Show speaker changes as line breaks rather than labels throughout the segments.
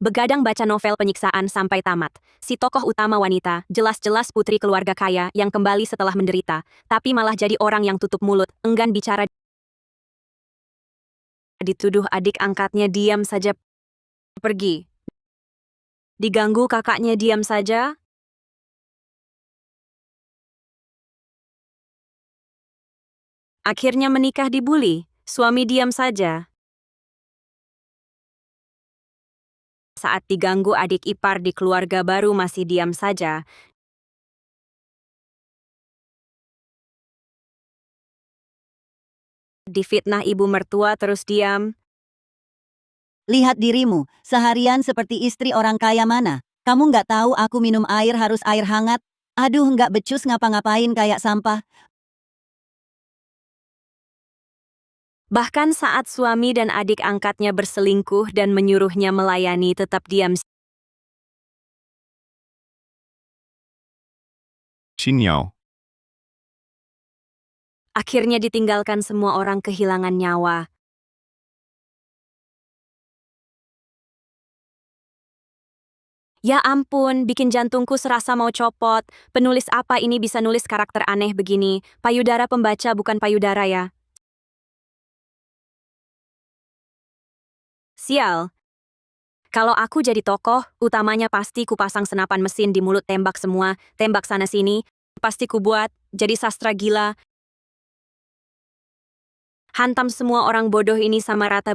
begadang baca novel penyiksaan sampai tamat. Si tokoh utama wanita, jelas-jelas putri keluarga kaya yang kembali setelah menderita, tapi malah jadi orang yang tutup mulut, enggan bicara. Dituduh adik angkatnya diam saja pergi. Diganggu kakaknya diam saja. Akhirnya menikah dibully, suami diam saja. Saat diganggu adik ipar di keluarga baru masih diam saja. Difitnah ibu mertua terus diam.
Lihat dirimu, seharian seperti istri orang kaya mana. Kamu nggak tahu aku minum air harus air hangat? Aduh, nggak becus ngapa-ngapain kayak sampah.
Bahkan saat suami dan adik angkatnya berselingkuh dan menyuruhnya melayani tetap diam.
Xinyao.
Akhirnya ditinggalkan semua orang kehilangan nyawa. Ya ampun, bikin jantungku serasa mau copot. Penulis apa ini bisa nulis karakter aneh begini? Payudara pembaca bukan payudara ya. Sial. Kalau aku jadi tokoh, utamanya pasti kupasang senapan mesin di mulut tembak semua, tembak sana-sini. Pasti kubuat, jadi sastra gila. Hantam semua orang bodoh ini sama rata.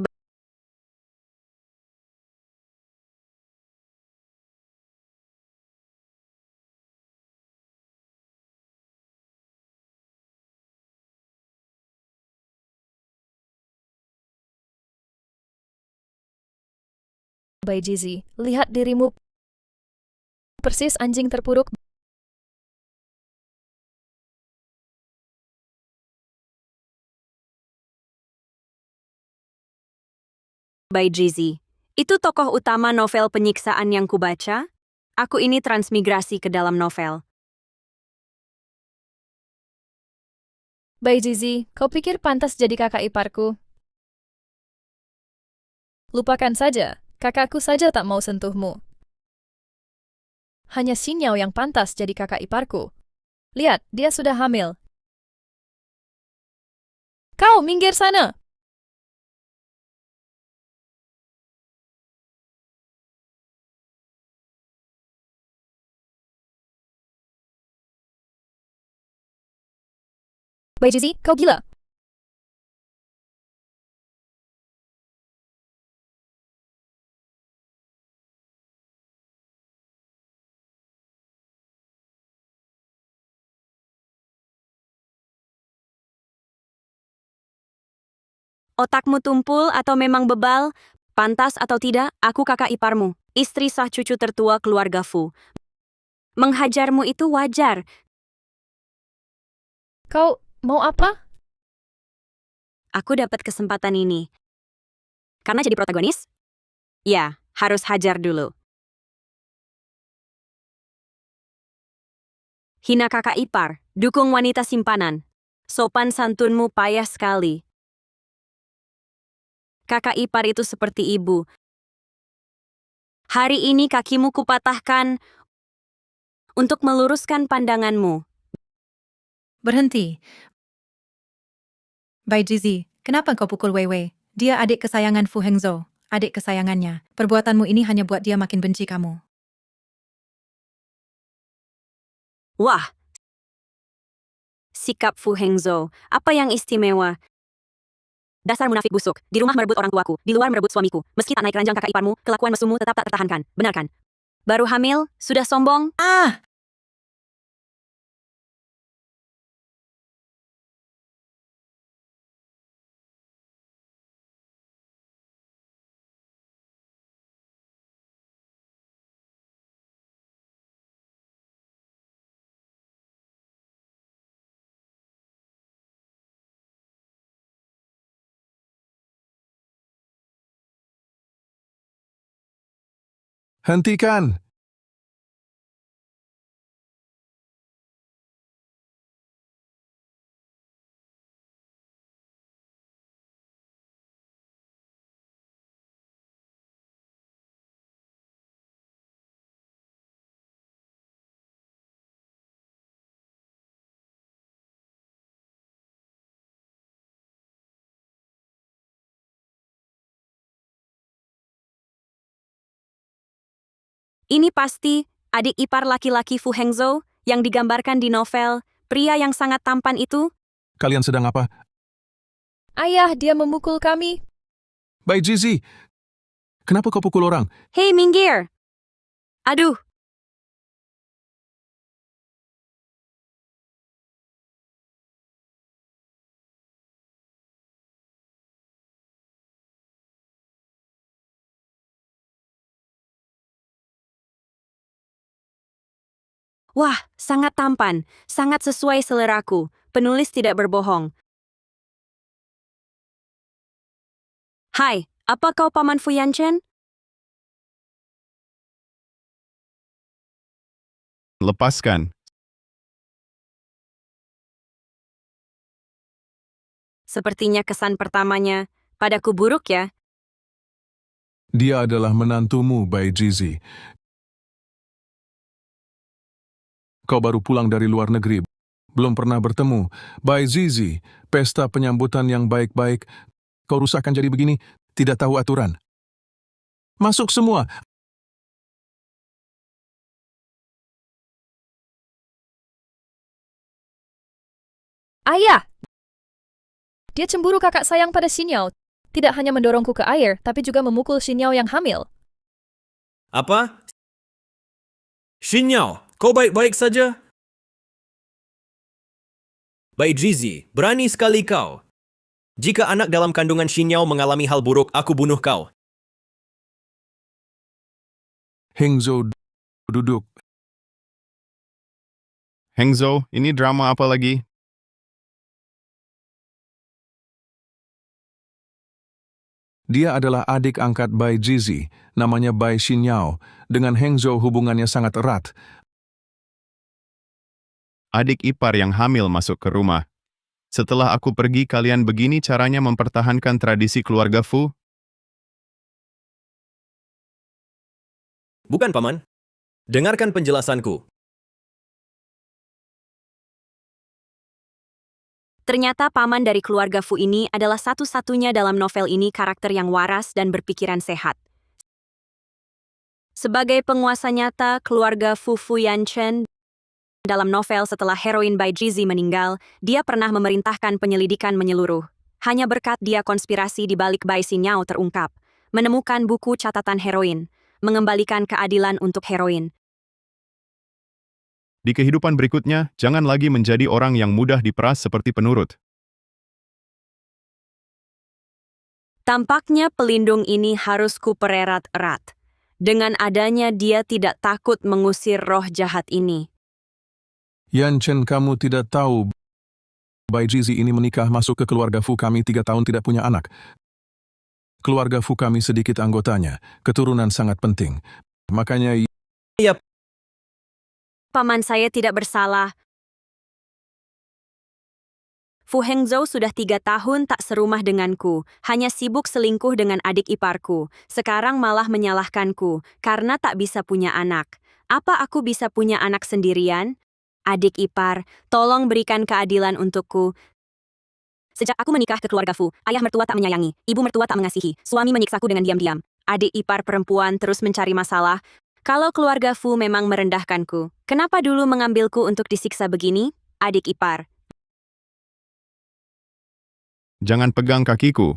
Baijizi, lihat dirimu persis anjing terpuruk.
Baijizi. Itu tokoh utama novel penyiksaan yang kubaca? Aku ini transmigrasi ke dalam novel.
Baijizi, kau pikir pantas jadi kakak iparku? Lupakan saja, kakakku saja tak mau sentuhmu. Hanya Xinyao yang pantas jadi kakak iparku. Lihat, dia sudah hamil. Kau minggir sana! Baijizi, kau gila!
Otakmu tumpul atau memang bebal? Pantas atau tidak, aku kakak iparmu, istri sah cucu tertua keluarga Fu. Menghajarmu itu wajar.
Kau mau apa?
Aku dapat kesempatan ini. Karena jadi protagonis? Ya, harus hajar dulu. Hina kakak ipar, dukung wanita simpanan. Sopan santunmu payah sekali. Kakak ipar itu seperti ibu. Hari ini kakimu kupatahkan untuk meluruskan pandanganmu.
Berhenti. Baijizi, kenapa kau pukul Wei Wei? Dia adik kesayangan Fu Hengzhou, adik kesayangannya. Perbuatanmu ini hanya buat dia makin benci kamu.
Wah, sikap Fu Hengzhou, apa yang istimewa? Dasar munafik busuk, di rumah merebut orang tuaku, di luar merebut suamiku. Meski tak naik ranjang kakak iparmu, kelakuan mesummu tetap tak tertahankan, benar kan? Baru hamil, sudah sombong?
Ah!
Hentikan!
Ini pasti adik ipar laki-laki Fu Hengzhou yang digambarkan di novel Pria yang Sangat Tampan itu.
Kalian sedang apa?
Ayah, dia memukul kami.
Bai Jizi, kenapa kau pukul orang?
Hei, minggir! Aduh, wah, sangat tampan, sangat sesuai seleraku. Penulis tidak berbohong. Hai, apa kau paman Fu Yanchen?
Lepaskan.
Sepertinya kesan pertamanya padaku buruk ya.
Dia adalah menantumu, Bai Jizi. Kau baru pulang dari luar negeri. Belum pernah bertemu. Bai Zizi, pesta penyambutan yang baik-baik. Kau rusakkan jadi begini, tidak tahu aturan. Masuk semua.
Ayah! Dia cemburu kakak sayang pada Xinyao. Tidak hanya mendorongku ke air, tapi juga memukul Xinyao yang hamil.
Apa? Xinyao, kau baik-baik saja? Bai Jizi, berani sekali kau. Jika anak dalam kandungan Xinyao mengalami hal buruk, aku bunuh kau.
Hengzhou duduk.
Hengzhou, ini drama apa lagi?
Dia adalah adik angkat Bai Jizi, namanya Bai Xinyao. Dengan Hengzhou hubungannya sangat erat.
Adik ipar yang hamil masuk ke rumah. Setelah aku pergi, kalian begini caranya mempertahankan tradisi keluarga Fu?
Bukan, Paman. Dengarkan penjelasanku.
Ternyata paman dari keluarga Fu ini adalah satu-satunya dalam novel ini karakter yang waras dan berpikiran sehat. Sebagai penguasa nyata keluarga Fu Yanchen, dalam novel setelah heroin Bai Jizi meninggal, dia pernah memerintahkan penyelidikan menyeluruh. Hanya berkat dia konspirasi di balik Bai Xinyao terungkap, menemukan buku catatan heroin, mengembalikan keadilan untuk heroin.
Di kehidupan berikutnya, jangan lagi menjadi orang yang mudah diperas seperti penurut.
Tampaknya pelindung ini harus kupererat erat. Dengan adanya dia tidak takut mengusir roh jahat ini.
Yanchen, kamu tidak tahu Bai Jizi ini menikah masuk ke keluarga Fu. Kami 3 tahun tidak punya anak. Keluarga Fu kami sedikit anggotanya. Keturunan sangat penting. Makanya
Paman saya tidak bersalah. Fu Hengzhou sudah 3 tahun tak serumah denganku, hanya sibuk selingkuh dengan adik iparku. Sekarang malah menyalahkanku, karena tak bisa punya anak. Apa aku bisa punya anak sendirian? Adik ipar, tolong berikan keadilan untukku. Sejak aku menikah ke keluarga Fu, ayah mertua tak menyayangi, ibu mertua tak mengasihi, suami menyiksaku dengan diam-diam. Adik ipar perempuan terus mencari masalah. Kalau keluarga Fu memang merendahkanku, kenapa dulu mengambilku untuk disiksa begini? Adik ipar.
Jangan pegang kakiku.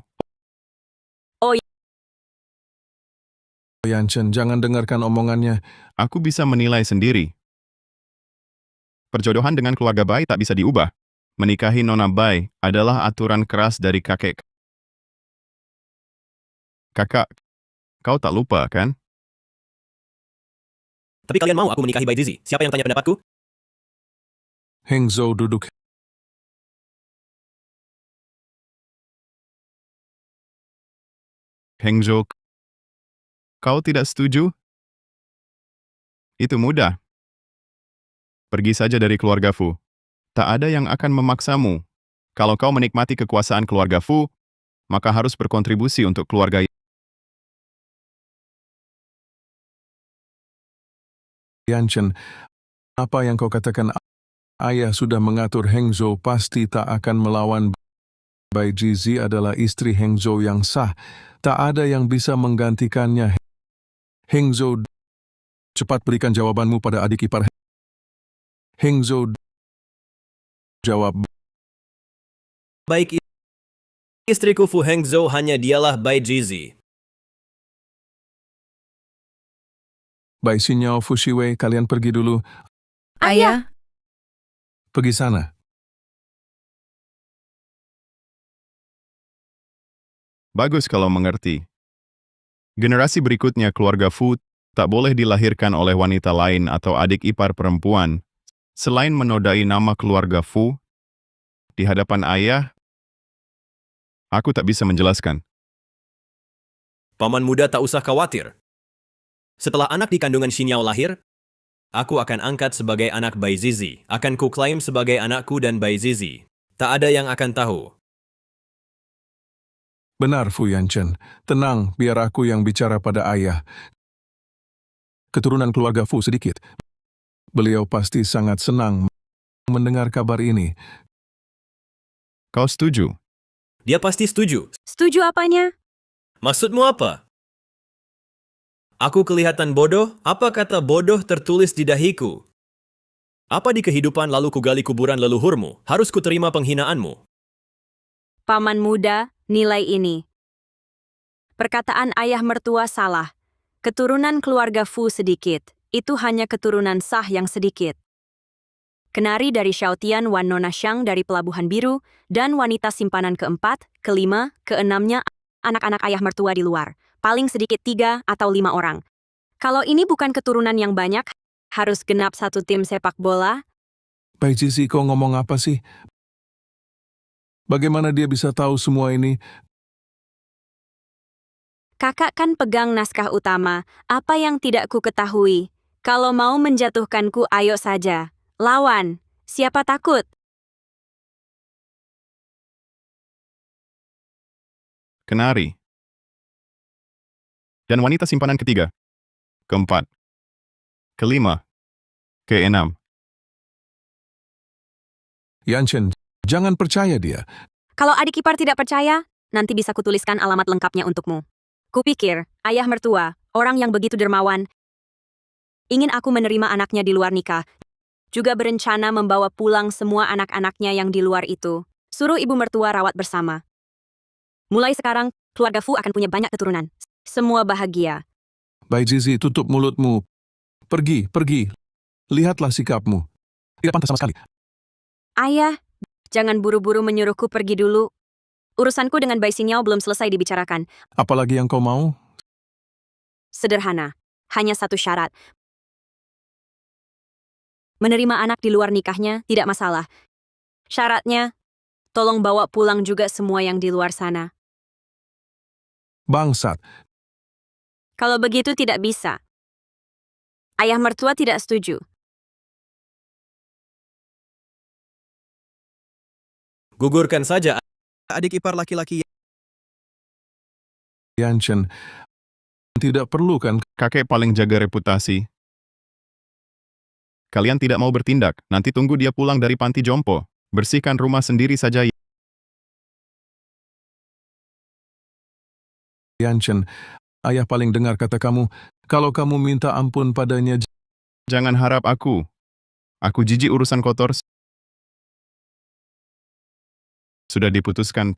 Yanchen, jangan dengarkan omongannya.
Aku bisa menilai sendiri. Perjodohan dengan keluarga Bai tak bisa diubah. Menikahi Nona Bai adalah aturan keras dari kakek. Kakak, kau tak lupa, kan?
Tapi kalian mau aku menikahi Bai Jizi? Siapa yang tanya pendapatku?
Hengzhou duduk.
Hengzhou, kau tidak setuju? Itu mudah. Pergi saja dari keluarga Fu. Tak ada yang akan memaksamu. Kalau kau menikmati kekuasaan keluarga Fu, maka harus berkontribusi untuk keluarga.
Yanchen, apa yang kau katakan? Ayah sudah mengatur. Hengzhou pasti tak akan melawan. Bai Jizi adalah istri Hengzhou yang sah. Tak ada yang bisa menggantikannya. Hengzhou Cepat berikan jawabanmu pada adik ipar Hengzhou. Jawab.
Baik, istriku Fu Hengzhou hanya dialah Bai Jizi.
Bai Xinyao Fushiwei, kalian pergi dulu.
Ayah,
Pergi sana.
Bagus kalau mengerti. Generasi berikutnya keluarga Fu tak boleh dilahirkan oleh wanita lain atau adik ipar perempuan selain menodai nama keluarga Fu. Di hadapan ayah, aku tak bisa menjelaskan.
Paman muda tak usah khawatir. Setelah anak di kandungan Xinyao lahir, aku akan angkat sebagai anak Bai Zizi. Akan kuklaim sebagai anakku dan Bai Zizi. Tak ada yang akan tahu.
Benar, Fu Yanchen. Tenang, biar aku yang bicara pada ayah. Keturunan keluarga Fu sedikit. Beliau pasti sangat senang mendengar kabar ini.
Kau setuju?
Dia pasti setuju.
Setuju apanya?
Maksudmu apa? Aku kelihatan bodoh? Apa kata bodoh tertulis di dahiku? Apa di kehidupan lalu kugali kuburan leluhurmu? Harus kuterima penghinaanmu?
Paman muda, nilai ini. Perkataan ayah mertua salah. Keturunan keluarga Fu sedikit. Itu hanya keturunan sah yang sedikit. Kenari dari Xiaotian Wan Nona Xiang dari Pelabuhan Biru, dan wanita simpanan keempat, kelima, keenamnya anak-anak ayah mertua di luar. Paling sedikit 3 atau 5 orang. Kalau ini bukan keturunan yang banyak, harus genap satu tim sepak bola.
Bai Zizi, kau ngomong apa sih? Bagaimana dia bisa tahu semua ini?
Kakak kan pegang naskah utama, apa yang tidak ku ketahui. Kalau mau menjatuhkanku, ayo saja. Lawan, siapa takut?
Kenari. Dan wanita simpanan ketiga, keempat, kelima, keenam.
Yanchen, jangan percaya dia.
Kalau adik ipar tidak percaya, nanti bisa kutuliskan alamat lengkapnya untukmu. Kupikir, ayah mertua, orang yang begitu dermawan, ingin aku menerima anaknya di luar nikah. Juga berencana membawa pulang semua anak-anaknya yang di luar itu. Suruh ibu mertua rawat bersama. Mulai sekarang, keluarga Fu akan punya banyak keturunan. Semua bahagia.
Bai Zizi, tutup mulutmu. Pergi, pergi. Lihatlah sikapmu. Tidak pantas sama sekali.
Ayah, jangan buru-buru menyuruhku pergi dulu. Urusanku dengan Bai Xinyao belum selesai dibicarakan.
Apalagi yang kau mau?
Sederhana. Hanya satu syarat. Menerima anak di luar nikahnya tidak masalah. Syaratnya, tolong bawa pulang juga semua yang di luar sana.
Bangsat.
Kalau begitu tidak bisa. Ayah mertua tidak setuju.
Gugurkan saja adik ipar laki-laki.
Yanchen, tidak perlu kan?
Kakek paling jaga reputasi. Kalian tidak mau bertindak, nanti tunggu dia pulang dari panti jompo. Bersihkan rumah sendiri saja.
Yanchen, ayah paling dengar kata kamu, kalau kamu minta ampun padanya,
Jangan harap aku. Aku jijik urusan kotor. Sudah diputuskan.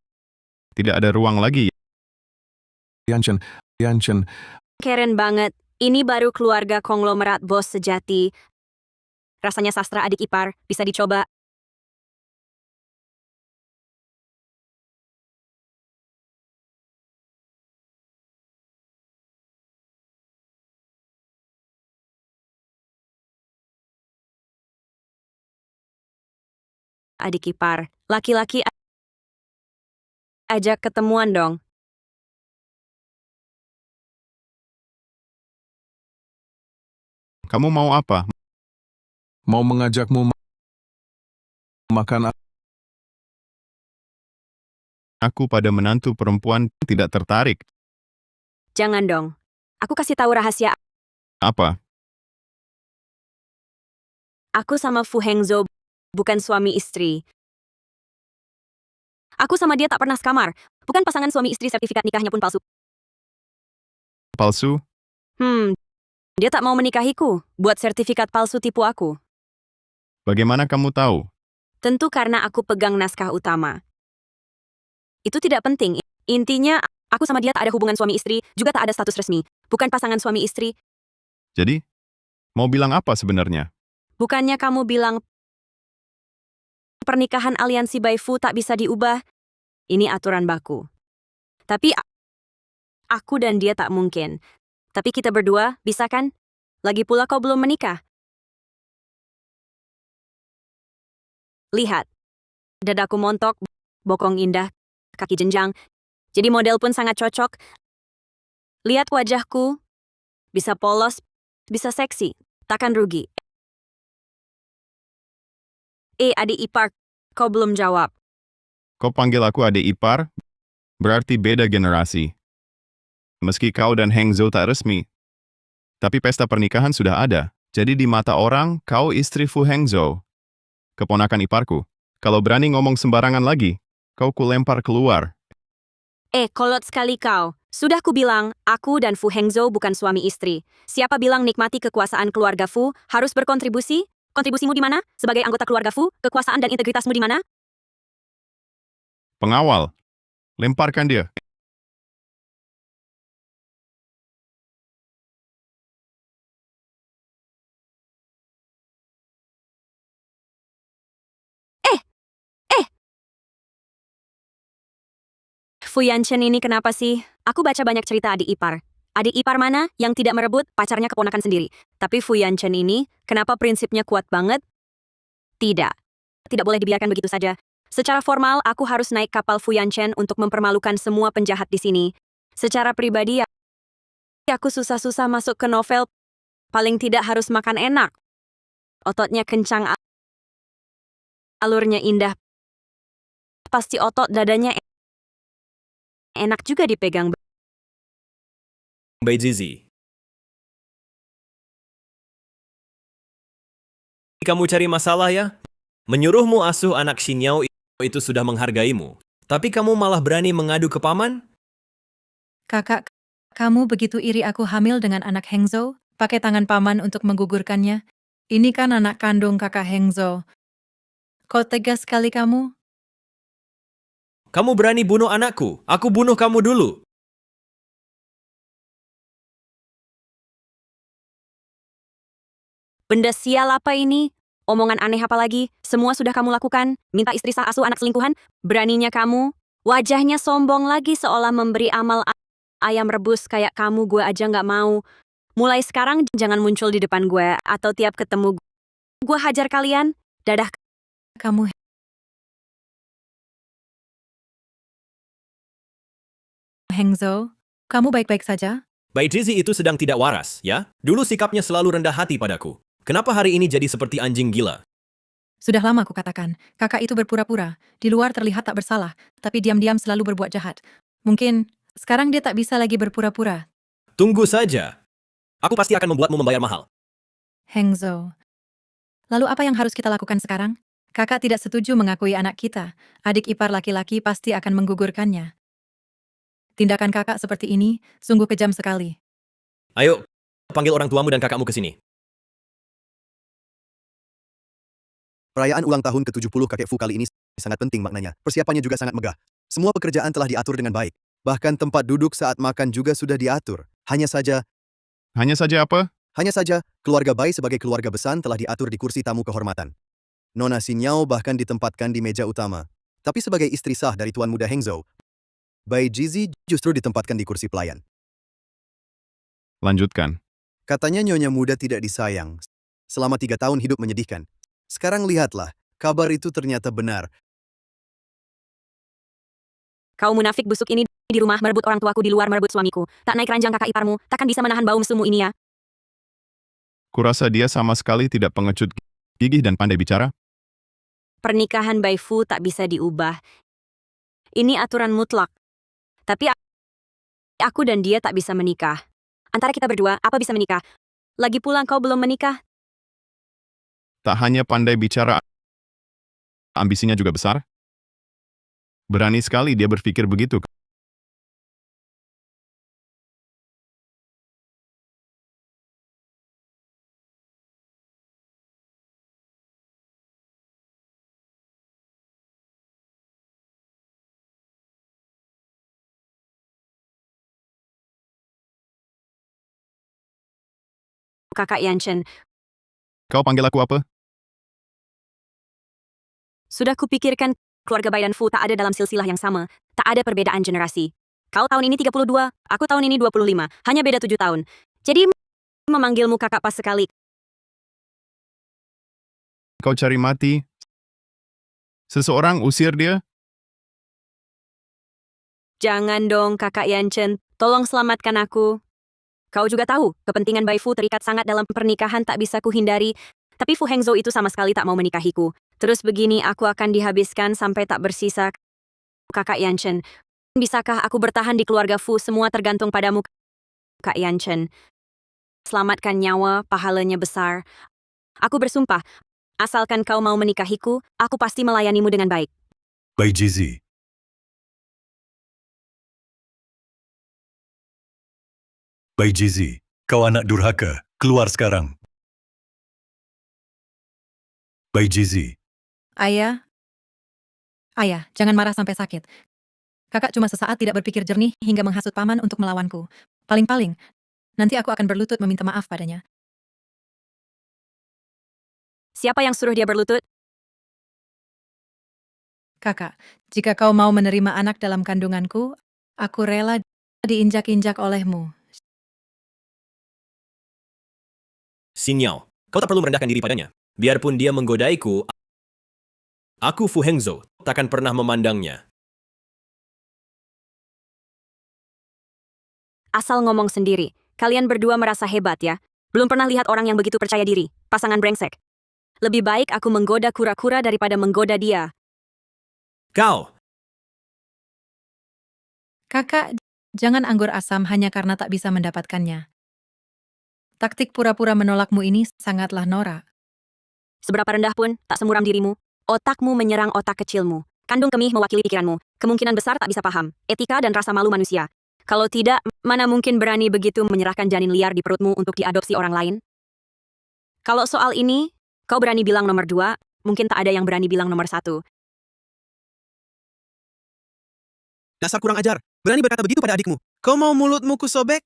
Tidak ada ruang lagi.
Yanchen,
Keren banget. Ini baru keluarga konglomerat bos sejati. Rasanya sastra adik ipar, bisa dicoba. Adik ipar, laki-laki ajak ketemuan dong.
Kamu mau apa?
mau mengajakmu makan.
Aku pada menantu perempuan tidak tertarik.
Jangan dong. Aku kasih tahu rahasia.
Apa?
Aku sama Fu Hengzhou bukan suami istri. Aku sama dia tak pernah sekamar. Bukan pasangan suami istri, sertifikat nikahnya pun palsu.
Palsu?
Dia tak mau menikahiku, buat sertifikat palsu tipu aku.
Bagaimana kamu tahu?
Tentu karena aku pegang naskah utama. Itu tidak penting. Intinya, aku sama dia tak ada hubungan suami istri, juga tak ada status resmi. Bukan pasangan suami istri.
Jadi, mau bilang apa sebenarnya?
Bukannya kamu bilang pernikahan aliansi Baifu tak bisa diubah? Ini aturan baku. Tapi aku dan dia tak mungkin. Tapi kita berdua, bisa kan? Lagi pula kau belum menikah. Lihat. Dadaku montok, bokong indah, kaki jenjang. Jadi model pun sangat cocok. Lihat wajahku. Bisa polos, bisa seksi. Takkan rugi. Adik ipar, kau belum jawab.
Kau panggil aku adik ipar? Berarti beda generasi. Meski kau dan Heng Zhou tak resmi, tapi pesta pernikahan sudah ada. Jadi di mata orang, kau istri Fu Heng Zhou. Keponakan iparku. Kalau berani ngomong sembarangan lagi, kau kulempar keluar.
Kolot sekali kau. Sudah kubilang, aku dan Fu Hengzhou bukan suami istri. Siapa bilang nikmati kekuasaan keluarga Fu harus berkontribusi? Kontribusimu di mana? Sebagai anggota keluarga Fu, kekuasaan dan integritasmu di mana?
Pengawal. Lemparkan dia.
Fu Yanchen ini kenapa sih? Aku baca banyak cerita adik ipar. Adik ipar mana yang tidak merebut pacarnya keponakan sendiri? Tapi Fu Yanchen ini, kenapa prinsipnya kuat banget? Tidak. Tidak boleh dibiarkan begitu saja. Secara formal, aku harus naik kapal Fu Yanchen untuk mempermalukan semua penjahat di sini. Secara pribadi, aku susah-susah masuk ke novel. Paling tidak harus makan enak. Ototnya kencang, alurnya indah. Pasti otot dadanya enak juga dipegang.
Bai Zizi. Kamu cari masalah ya? Menyuruhmu asuh anak Xinyao itu sudah menghargaimu. Tapi kamu malah berani mengadu ke paman?
Kakak, kamu begitu iri aku hamil dengan anak Hengzhou, pakai tangan paman untuk menggugurkannya. Ini kan anak kandung kakak Hengzhou. Kau tegas sekali kamu.
Kamu berani bunuh anakku. Aku bunuh kamu dulu.
Benda sial apa ini? Omongan aneh apa lagi? Semua sudah kamu lakukan? Minta istri sah asuh anak selingkuhan? Beraninya kamu? Wajahnya sombong lagi seolah memberi amal ayam rebus kayak kamu gue aja nggak mau. Mulai sekarang jangan muncul di depan gue atau tiap ketemu gue hajar kalian. Dadah.
Kamu Hengzhou, kamu baik-baik saja?
Bai Zizi itu sedang tidak waras, ya? Dulu sikapnya selalu rendah hati padaku. Kenapa hari ini jadi seperti anjing gila?
Sudah lama aku katakan, kakak itu berpura-pura. Di luar terlihat tak bersalah, tapi diam-diam selalu berbuat jahat. Mungkin sekarang dia tak bisa lagi berpura-pura.
Tunggu saja. Aku pasti akan membuatmu membayar mahal.
Hengzhou. Lalu apa yang harus kita lakukan sekarang? Kakak tidak setuju mengakui anak kita. Adik ipar laki-laki pasti akan menggugurkannya. Tindakan kakak seperti ini sungguh kejam sekali.
Ayo, panggil orang tuamu dan kakakmu ke sini.
Perayaan ulang tahun ke-70 kakek Fu kali ini sangat penting maknanya. Persiapannya juga sangat megah. Semua pekerjaan telah diatur dengan baik. Bahkan tempat duduk saat makan juga sudah diatur. Hanya saja,
Apa?
keluarga Bai sebagai keluarga besar telah diatur di kursi tamu kehormatan. Nona Xinyao bahkan ditempatkan di meja utama. Tapi sebagai istri sah dari Tuan Muda Hengzhou, Bai Zizi justru ditempatkan di kursi pelayan.
Lanjutkan.
Katanya nyonya muda tidak disayang. Selama 3 tahun hidup menyedihkan. Sekarang lihatlah, kabar itu ternyata benar.
Kau munafik busuk ini di rumah merebut orang tuaku, di luar merebut suamiku. Tak naik ranjang kakak iparmu, takkan bisa menahan bau mesummu ini ya.
Kurasa dia sama sekali tidak pengecut gigih dan pandai bicara.
Pernikahan Baifu tak bisa diubah. Ini aturan mutlak. Tapi aku dan dia tak bisa menikah. Antara kita berdua, apa bisa menikah? Lagi pula kau belum menikah.
Tak hanya pandai bicara, ambisinya juga besar. Berani sekali dia berpikir begitu.
Kakak Yanchen.
Kau panggil aku apa?
Sudah kupikirkan keluarga Bai dan Fu tak ada dalam silsilah yang sama. Tak ada perbedaan generasi. Kau tahun ini 32, aku tahun ini 25. Hanya beda 7 tahun. Jadi memanggilmu kakak pas sekali.
Kau cari mati? Seseorang usir dia?
Jangan dong kakak Yanchen. Tolong selamatkan aku. Kau juga tahu, kepentingan Bai Fu terikat sangat dalam pernikahan tak bisa kuhindari. Tapi Fu Hengzhou itu sama sekali tak mau menikahiku. Terus begini aku akan dihabiskan sampai tak bersisa. Kakak Yanchen, bisakah aku bertahan di keluarga Fu? Semua tergantung padamu, Kak Yanchen. Selamatkan nyawa, pahalanya besar. Aku bersumpah, asalkan kau mau menikahiku, aku pasti melayanimu dengan baik.
Bai Jizi. Bai Jizi, kau anak durhaka, keluar sekarang. Bai Jizi,
Ayah, jangan marah sampai sakit. Kakak cuma sesaat tidak berpikir jernih hingga menghasut paman untuk melawanku. Paling-paling, nanti aku akan berlutut meminta maaf padanya.
Siapa yang suruh dia berlutut?
Kakak, jika kau mau menerima anak dalam kandunganku, aku rela diinjak-injak olehmu.
Xinyao, kau tak perlu merendahkan diri padanya. Biarpun dia menggodaiku, aku Fu Hengzhou takkan pernah memandangnya.
Asal ngomong sendiri. Kalian berdua merasa hebat ya? Belum pernah lihat orang yang begitu percaya diri. Pasangan brengsek. Lebih baik aku menggoda kura-kura daripada menggoda dia.
Kau,
Kakak, jangan anggur asam hanya karena tak bisa mendapatkannya. Taktik pura-pura menolakmu ini sangatlah norak.
Seberapa rendah pun, tak semuram dirimu. Otakmu menyerang otak kecilmu. Kandung kemih mewakili pikiranmu. Kemungkinan besar tak bisa paham. Etika dan rasa malu manusia. Kalau tidak, mana mungkin berani begitu menyerahkan janin liar di perutmu untuk diadopsi orang lain? Kalau soal ini, kau berani bilang nomor 2, mungkin tak ada yang berani bilang nomor 1.
Dasar kurang ajar. Berani berkata begitu pada adikmu. Kau mau mulutmu kusobek?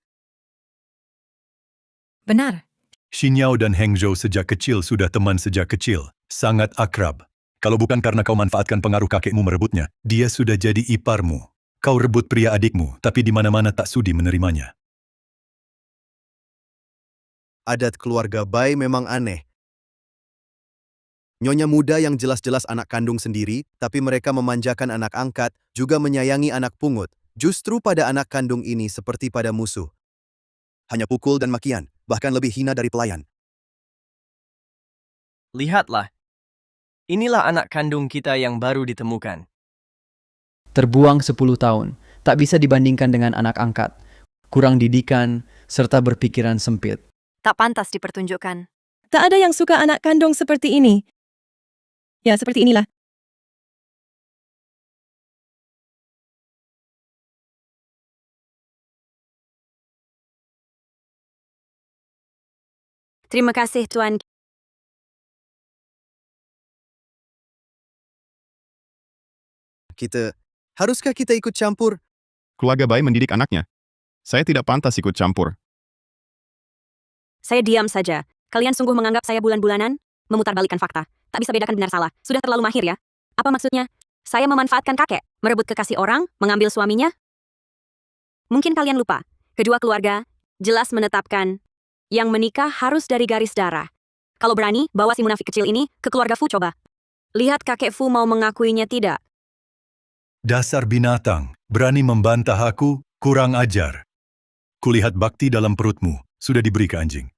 Benar,
Xinyao dan Hengzhou sejak kecil sudah teman sejak kecil, sangat akrab. Kalau bukan karena kau manfaatkan pengaruh kakekmu merebutnya, dia sudah jadi iparmu. Kau rebut pria adikmu, tapi di mana-mana tak sudi menerimanya.
Adat keluarga Bai memang aneh. Nyonya muda yang jelas-jelas anak kandung sendiri, tapi mereka memanjakan anak angkat, juga menyayangi anak pungut. Justru pada anak kandung ini seperti pada musuh. Hanya pukul dan makian, bahkan lebih hina dari pelayan.
Lihatlah. Inilah anak kandung kita yang baru ditemukan.
Terbuang 10 tahun, tak bisa dibandingkan dengan anak angkat. Kurang didikan, serta berpikiran sempit.
Tak pantas dipertunjukkan.
Tak ada yang suka anak kandung seperti ini. Ya, seperti inilah.
Terima kasih, Tuan.
Haruskah kita ikut campur?
Keluarga Bai mendidik anaknya. Saya tidak pantas ikut campur.
Saya diam saja. Kalian sungguh menganggap saya bulan-bulanan? Memutarbalikkan fakta. Tak bisa bedakan benar salah. Sudah terlalu mahir ya? Apa maksudnya? Saya memanfaatkan kakek, merebut kekasih orang, mengambil suaminya? Mungkin kalian lupa. Kedua keluarga jelas menetapkan yang menikah harus dari garis darah. Kalau berani, bawa si munafik kecil ini ke keluarga Fu coba. Lihat kakek Fu mau mengakuinya tidak.
Dasar binatang, berani membantah aku, kurang ajar. Kulihat bakti dalam perutmu, sudah diberi ke anjing.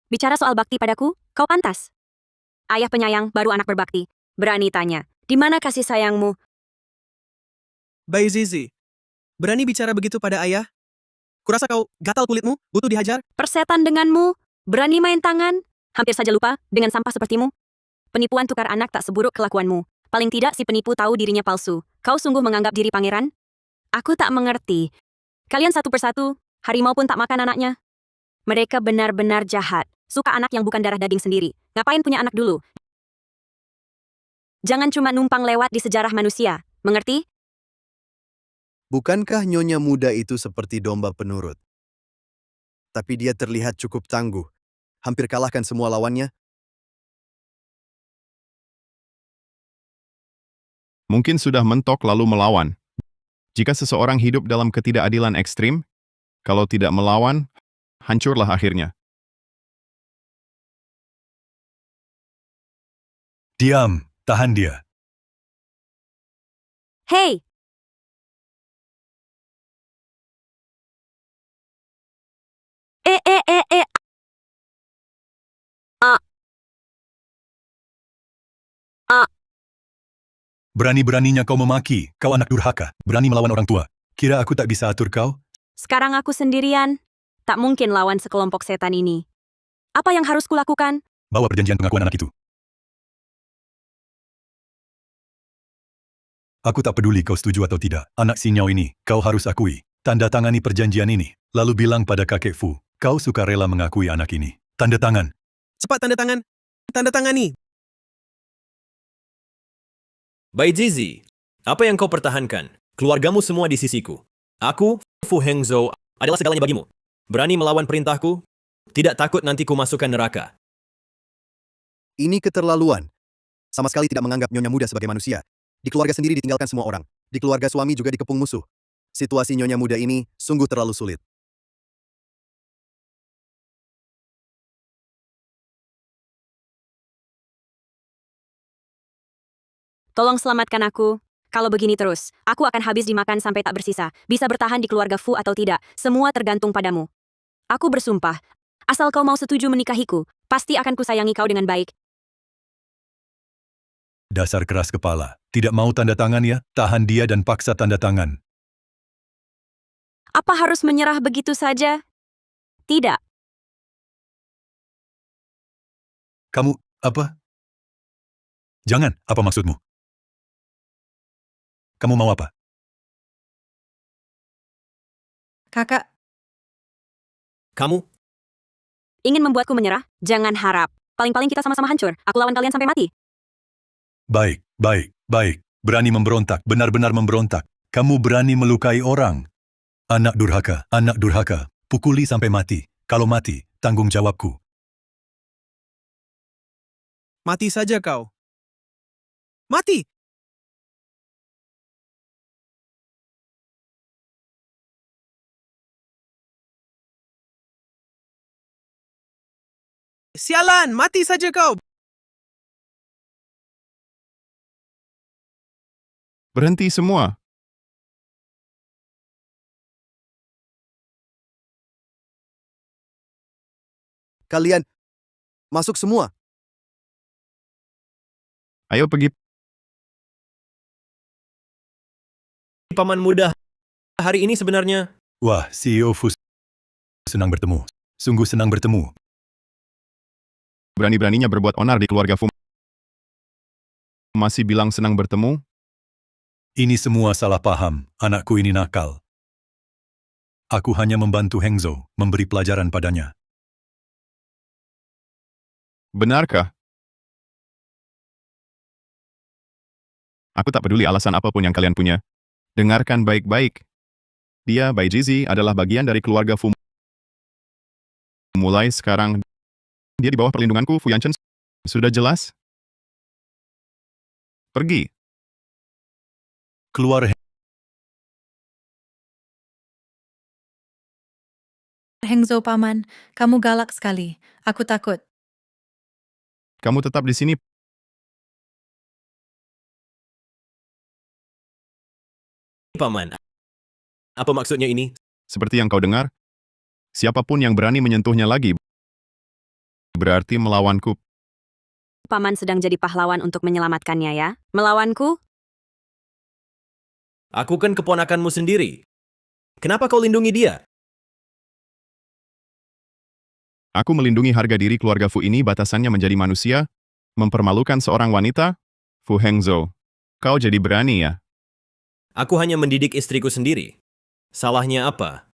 Bicara soal bakti padaku, kau pantas. Ayah penyayang, baru anak berbakti. Berani tanya, di mana kasih sayangmu?
Bai Zizi, berani bicara begitu pada ayah? Kurasa kau gatal kulitmu, butuh dihajar?
Persetan denganmu, berani main tangan, hampir saja lupa dengan sampah sepertimu. Penipuan tukar anak tak seburuk kelakuanmu. Paling tidak si penipu tahu dirinya palsu. Kau sungguh menganggap diri pangeran? Aku tak mengerti. Kalian satu persatu, harimau pun tak makan anaknya. Mereka benar-benar jahat. Suka anak yang bukan darah daging sendiri. Ngapain punya anak dulu? Jangan cuma numpang lewat di sejarah manusia. Mengerti?
Bukankah nyonya muda itu seperti domba penurut? Tapi dia terlihat cukup tangguh. hampir kalahkan semua lawannya.
Mungkin sudah mentok lalu melawan. Jika seseorang hidup dalam ketidakadilan ekstrim, kalau tidak melawan, hancurlah akhirnya.
Diam, tahan dia.
Hei!
Berani-beraninya kau memaki, kau anak durhaka, berani melawan orang tua. Kira aku tak bisa atur kau?
Sekarang aku sendirian. Tak mungkin lawan sekelompok setan ini. Apa yang harus kulakukan?
Bawa perjanjian pengakuan anak itu. Aku tak peduli kau setuju atau tidak. Anak sinyau ini, kau harus akui. Tanda tangani perjanjian ini. Lalu bilang pada kakek Fu, kau suka rela mengakui anak ini. Tanda tangan.
Cepat tanda tangan. Tanda tangani.
Bai Zizi, apa yang kau pertahankan? Keluargamu semua di sisiku. Aku, Fu Hengzhou, adalah segalanya bagimu. Berani melawan perintahku? Tidak takut nanti ku masukkan neraka.
Ini keterlaluan. Sama sekali tidak menganggap Nyonya Muda sebagai manusia. Di keluarga sendiri ditinggalkan semua orang. Di keluarga suami juga dikepung musuh. Situasi Nyonya Muda ini sungguh terlalu sulit.
Tolong selamatkan aku. Kalau begini terus, aku akan habis dimakan sampai tak bersisa. Bisa bertahan di keluarga Fu atau tidak, semua tergantung padamu. Aku bersumpah, asal kau mau setuju menikahiku, pasti akan kusayangi kau dengan baik.
Dasar keras kepala. Tidak mau tanda tangan ya? Tahan dia dan paksa tanda tangan.
Apa harus menyerah begitu saja? Tidak.
Kamu, apa? Jangan, apa maksudmu? Kamu mau apa?
Kakak,
Kamu?
Ingin membuatku menyerah? Jangan harap. Paling-paling kita sama-sama hancur. Aku lawan kalian sampai mati.
Baik, baik, baik. Berani memberontak, benar-benar memberontak. Kamu berani melukai orang. Anak durhaka, anak durhaka. Pukuli sampai mati. Kalau mati, tanggung jawabku.
Mati saja kau. Mati! Sialan, mati saja kau.
Berhenti semua.
Kalian masuk semua.
Ayo pergi.
Paman muda, hari ini sebenarnya...
Wah, CEO Fu senang bertemu. Sungguh senang bertemu.
Berani-beraninya berbuat onar di keluarga Fu. Masih bilang senang bertemu?
Ini semua salah paham. Anakku ini nakal. Aku hanya membantu Hengzhou, memberi pelajaran padanya.
Benarkah? Aku tak peduli alasan apapun yang kalian punya. Dengarkan baik-baik. Dia, Bai Zizi, adalah bagian dari keluarga Fu. Mulai sekarang, dia di bawah perlindunganku, Fu Yanchen. Sudah jelas? Pergi.
Keluar
Hengzhou paman, kamu galak sekali. Aku takut.
Kamu tetap di sini.
Paman, apa maksudnya ini?
Seperti yang kau dengar, siapapun yang berani menyentuhnya lagi, berarti melawanku.
Paman sedang jadi pahlawan untuk menyelamatkannya ya. Melawanku?
Aku kan keponakanmu sendiri. Kenapa kau lindungi dia?
Aku melindungi harga diri keluarga Fu ini, batasannya menjadi manusia, mempermalukan seorang wanita. Fu Hengzhou, kau jadi berani ya?
Aku hanya mendidik istriku sendiri. Salahnya apa?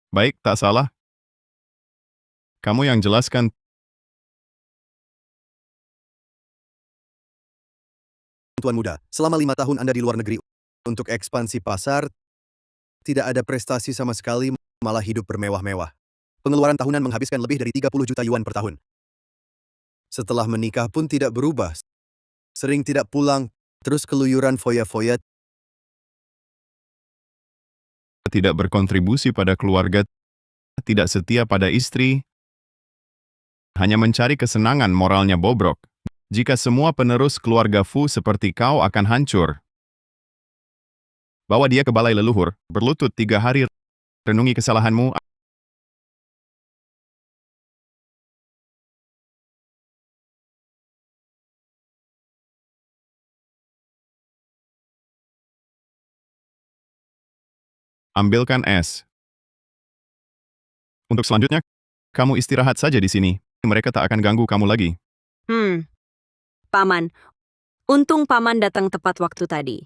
Baik, tak salah. Kamu yang jelaskan.
Tuan Muda, selama 5 tahun Anda di luar negeri untuk ekspansi pasar, tidak ada prestasi sama sekali, malah hidup bermewah-mewah. Pengeluaran tahunan menghabiskan lebih dari 30 juta yuan per tahun. Setelah menikah pun tidak berubah. Sering tidak pulang, terus keluyuran foya-foya.
Tidak berkontribusi pada keluarga, tidak setia pada istri, hanya mencari kesenangan, moralnya bobrok. Jika semua penerus keluarga Fu seperti kau akan hancur. Bawa dia ke balai leluhur, berlutut 3 hari, renungi kesalahanmu. Ambilkan es. Untuk selanjutnya, kamu istirahat saja di sini. Mereka tak akan ganggu kamu lagi.
Paman. Untung Paman datang tepat waktu tadi.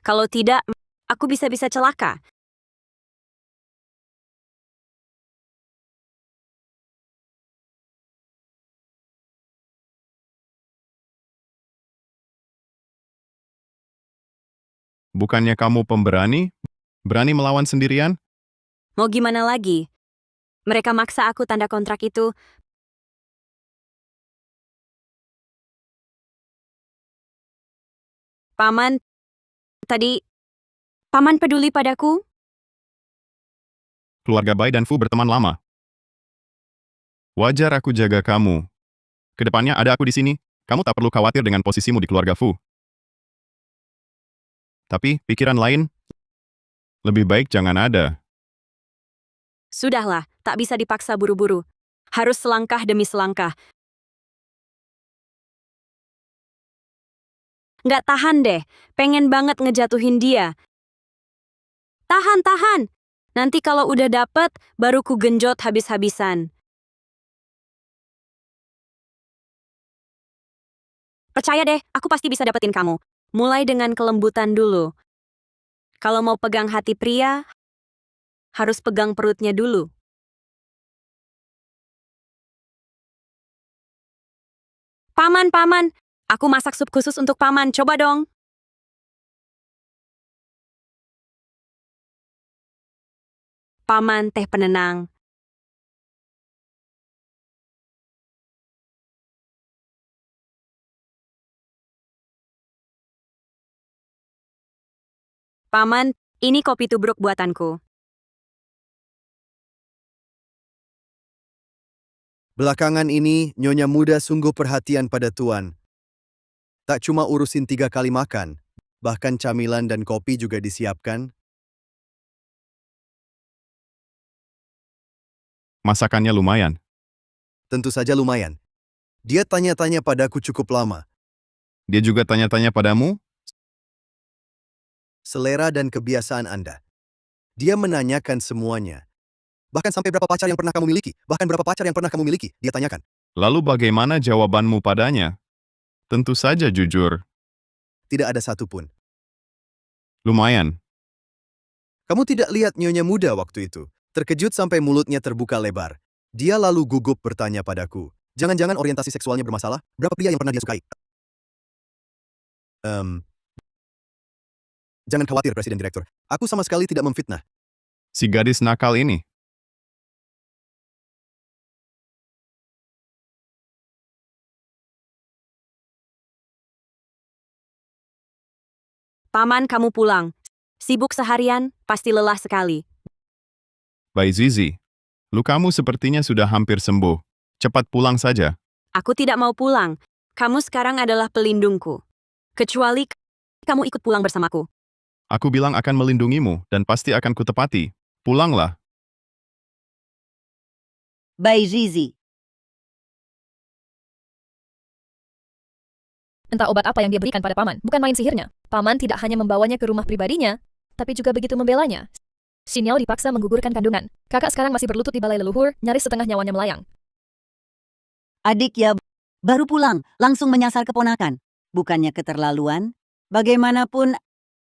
Kalau tidak, aku bisa-bisa celaka.
Bukannya kamu pemberani? Berani melawan sendirian?
Mau gimana lagi? Mereka maksa aku tanda kontrak itu. Paman, tadi Paman peduli padaku?
Keluarga Bai dan Fu berteman lama. Wajar aku jaga kamu. Kedepannya ada aku di sini, kamu tak perlu khawatir dengan posisimu di keluarga Fu. Tapi, pikiran lain, lebih baik jangan ada.
Sudahlah, tak bisa dipaksa buru-buru. Harus selangkah demi selangkah. Nggak tahan deh, pengen banget ngejatuhin dia. Tahan. Nanti kalau udah dapet, baru ku genjot habis-habisan. Percaya deh, aku pasti bisa dapetin kamu. Mulai dengan kelembutan dulu. Kalau mau pegang hati pria, harus pegang perutnya dulu. Paman, aku masak sup khusus untuk Paman, coba dong. Paman, teh penenang. Paman, ini kopi tubruk buatanku.
Belakangan ini, Nyonya Muda sungguh perhatian pada Tuan. Tak cuma urusin 3 kali makan, bahkan camilan dan kopi juga disiapkan.
Masakannya lumayan.
Tentu saja lumayan. Dia tanya-tanya padaku cukup lama.
Dia juga tanya-tanya padamu?
Selera dan kebiasaan Anda. Dia menanyakan semuanya. Bahkan sampai berapa pacar yang pernah kamu miliki, dia tanyakan.
Lalu bagaimana jawabanmu padanya? Tentu saja jujur.
Tidak ada satupun.
Lumayan.
Kamu tidak lihat Nyonya Muda waktu itu. Terkejut sampai mulutnya terbuka lebar. Dia lalu gugup bertanya padaku. Jangan-jangan orientasi seksualnya bermasalah? Berapa pria yang pernah dia sukai? Jangan khawatir, Presiden Direktur. Aku sama sekali tidak memfitnah.
Si gadis nakal ini.
Paman, kamu pulang. Sibuk seharian, pasti lelah sekali.
Bai Zizi, lukamu sepertinya sudah hampir sembuh. Cepat pulang saja.
Aku tidak mau pulang. Kamu sekarang adalah pelindungku. Kecuali kamu ikut pulang bersamaku.
Aku bilang akan melindungimu dan pasti akan kutepati. Pulanglah.
Bai Zizi,
Entah obat apa yang dia berikan pada Paman, bukan main sihirnya. Paman tidak hanya membawanya ke rumah pribadinya, tapi juga begitu membelanya. Xinyao dipaksa menggugurkan kandungan. Kakak sekarang masih berlutut di balai leluhur, nyaris setengah nyawanya melayang.
adik ya baru pulang, langsung menyasar keponakan. Bukannya keterlaluan? Bagaimanapun,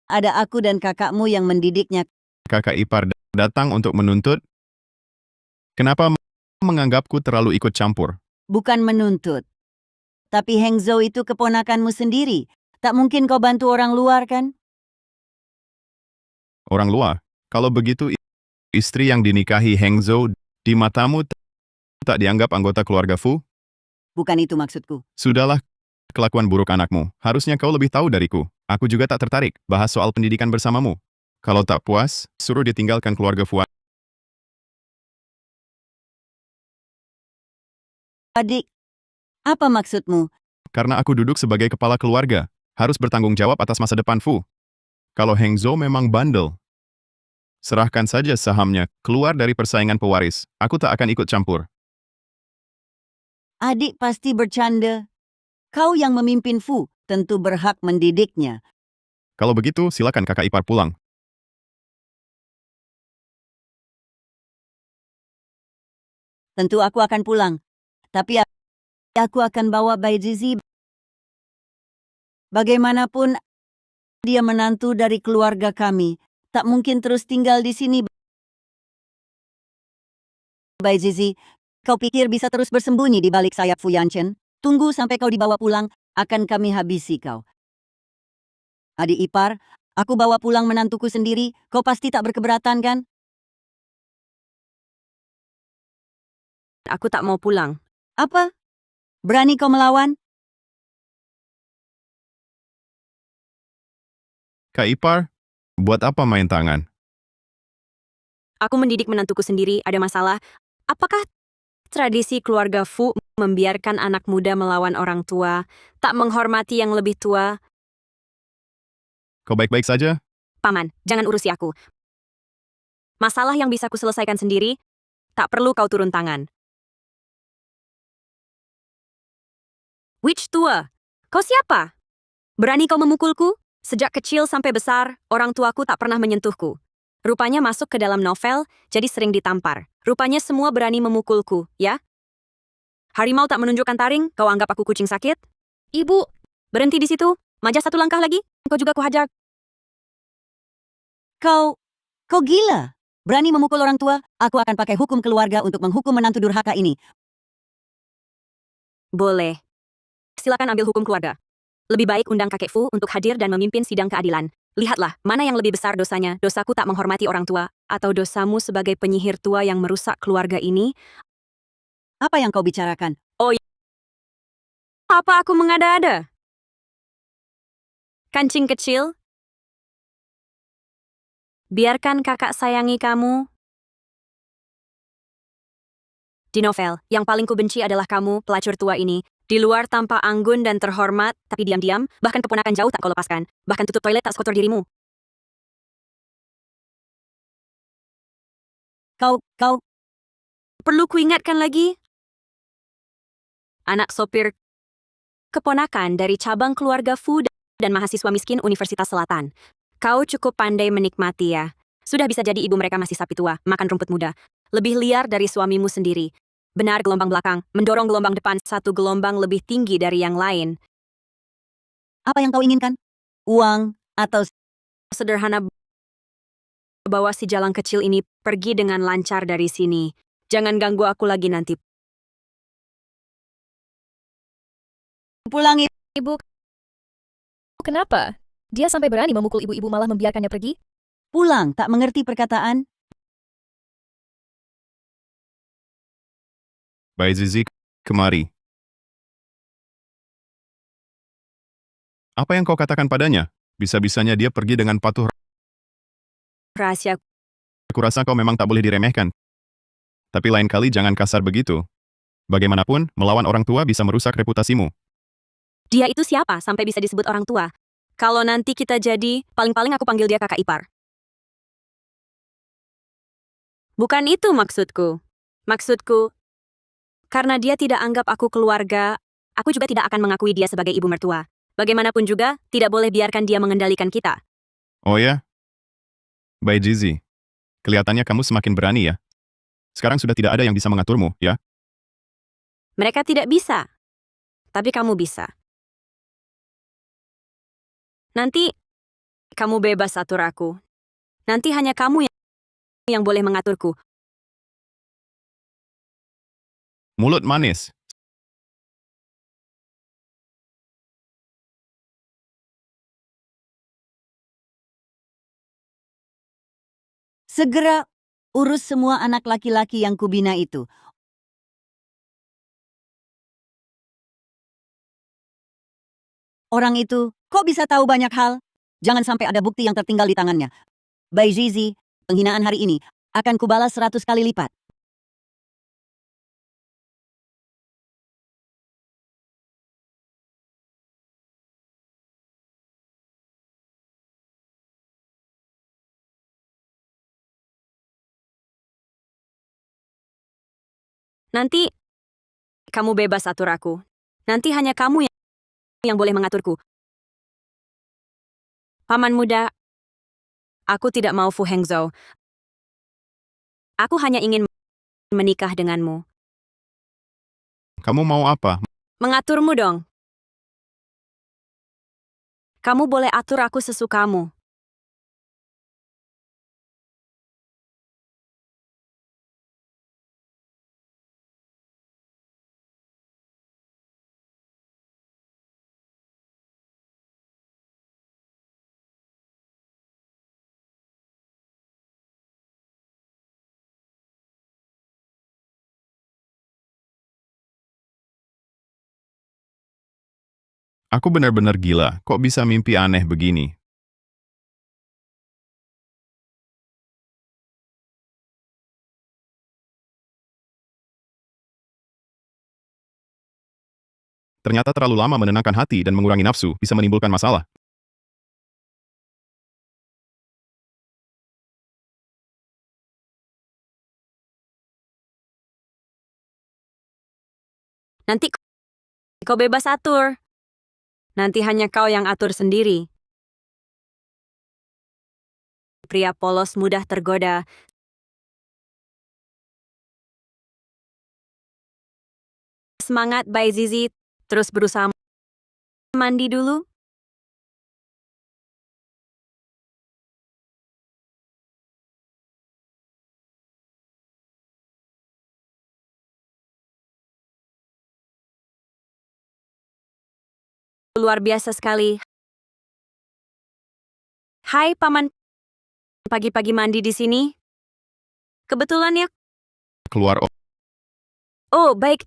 ada aku dan kakakmu yang mendidiknya.
Kakak ipar datang untuk menuntut. Kenapa menganggapku terlalu ikut campur?
Bukan menuntut. Tapi Heng Zhou itu keponakanmu sendiri. Tak mungkin kau bantu orang luar kan?
Orang luar. Kalau begitu, istri yang dinikahi Heng Zhou Di matamu tak dianggap anggota keluarga Fu?
Bukan itu maksudku.
Sudahlah, kelakuan buruk anakmu. Harusnya kau lebih tahu dariku. Aku juga tak tertarik bahas soal pendidikan bersamamu. Kalau tak puas, suruh ditinggalkan keluarga Fu.
Adik, apa maksudmu?
Karena aku duduk sebagai kepala keluarga, harus bertanggung jawab atas masa depan Fu. Kalau Heng Zhou memang bandel, serahkan saja sahamnya, keluar dari persaingan pewaris. Aku tak akan ikut campur.
Adik pasti bercanda. Kau yang memimpin Fu, tentu berhak mendidiknya.
Kalau begitu, silakan kakak ipar pulang.
Tentu aku akan pulang. Tapi aku akan bawa Bai Zizi. Bagaimanapun, dia menantu dari keluarga kami. Tak mungkin terus tinggal di sini. Bai Zizi, kau pikir bisa terus bersembunyi di balik sayap Fu Yanchen? Tunggu sampai kau dibawa pulang, akan kami habisi kau. Adik ipar, aku bawa pulang menantuku sendiri, kau pasti tak berkeberatan kan?
Aku tak mau pulang.
Apa? Berani kau melawan?
Kak ipar, buat apa main tangan?
Aku mendidik menantuku sendiri, ada masalah. Apakah tradisi keluarga Fu membiarkan anak muda melawan orang tua, tak menghormati yang lebih tua?
Kau baik-baik saja?
Paman, jangan urusi aku. Masalah yang bisa ku selesaikan sendiri, tak perlu kau turun tangan. Witch tua, kau siapa? Berani kau memukulku? Sejak kecil sampai besar, orang tuaku tak pernah menyentuhku. Rupanya masuk ke dalam novel, jadi sering ditampar. Rupanya semua berani memukulku, ya? Harimau tak menunjukkan taring, kau anggap aku kucing sakit?
Ibu,
Berhenti di situ, maju satu langkah lagi, kau juga kuhajar.
Kau gila. Berani memukul orang tua, aku akan pakai hukum keluarga untuk menghukum menantu durhaka ini.
Boleh. Silakan ambil hukum keluarga. Lebih baik undang kakek Fu untuk hadir dan memimpin sidang keadilan. Lihatlah, mana yang lebih besar dosanya, dosaku tak menghormati orang tua, atau dosamu sebagai penyihir tua yang merusak keluarga ini?
Apa yang kau bicarakan?
Apa aku mengada-ada? Kancing kecil? Biarkan kakak sayangi kamu. Di novel, yang paling kubenci adalah kamu, pelacur tua ini. Di luar tampak anggun dan terhormat, tapi diam-diam, bahkan keponakan jauh tak kau lepaskan. Bahkan tutup toilet tak sekotor dirimu.
Kau
Perlu kuingatkan lagi? Anak sopir keponakan dari cabang keluarga Fu dan mahasiswa miskin Universitas Selatan. Kau cukup pandai menikmati ya. Sudah bisa jadi ibu mereka masih sapi tua, makan rumput muda. Lebih liar dari suamimu sendiri. Benar gelombang belakang, mendorong gelombang depan satu gelombang lebih tinggi dari yang lain.
apa yang kau inginkan? Uang atau
Sederhana bawa si jalang kecil ini pergi dengan lancar dari sini. Jangan ganggu aku lagi nanti.
pulang itu?
ibu, kenapa? Dia sampai berani memukul ibu-ibu malah membiarkannya pergi?
Pulang, tak mengerti perkataan?
Bai Zizi, kemari. Apa yang kau katakan padanya? Bisa-bisanya dia pergi dengan patuh.
Rahasia
Aku rasa kau memang tak boleh diremehkan. Tapi lain kali jangan kasar begitu. Bagaimanapun, melawan orang tua bisa merusak reputasimu.
dia itu siapa sampai bisa disebut orang tua? Kalau nanti kita jadi, paling-paling aku panggil dia kakak ipar. Bukan itu maksudku. Maksudku, karena dia tidak anggap aku keluarga, aku juga tidak akan mengakui dia sebagai ibu mertua. Bagaimanapun juga, tidak boleh biarkan dia mengendalikan kita.
Oh ya? Bai Zizi, kelihatannya kamu semakin berani ya. Sekarang sudah tidak ada yang bisa mengaturmu, ya?
Mereka tidak bisa. Tapi kamu bisa. Nanti, kamu bebas atur aku. Nanti hanya kamu yang boleh mengaturku.
Mulut manis.
Segera urus semua anak laki-laki yang kubina itu. Orang itu, kok bisa tahu banyak hal? Jangan sampai ada bukti yang tertinggal di tangannya. Bai Zizi, penghinaan hari ini akan kubalas 100 kali lipat.
Nanti kamu bebas atur aku. Nanti hanya kamu yang boleh mengaturku. Paman muda, aku tidak mau Fu Hengzhou. Aku hanya ingin menikah denganmu.
Kamu mau apa?
Mengaturmu dong. Kamu boleh atur aku sesukamu.
Aku benar-benar gila, kok bisa mimpi aneh begini? Ternyata terlalu lama menenangkan hati dan mengurangi nafsu bisa menimbulkan masalah.
Nanti kau bebas atur. Nanti hanya kau yang atur sendiri. Pria polos mudah tergoda. Semangat Bai Zizi, terus berusaha mandi dulu. Luar biasa sekali. Hai Paman, pagi-pagi mandi di sini? Kebetulan ya?
Keluar
Oh, baik.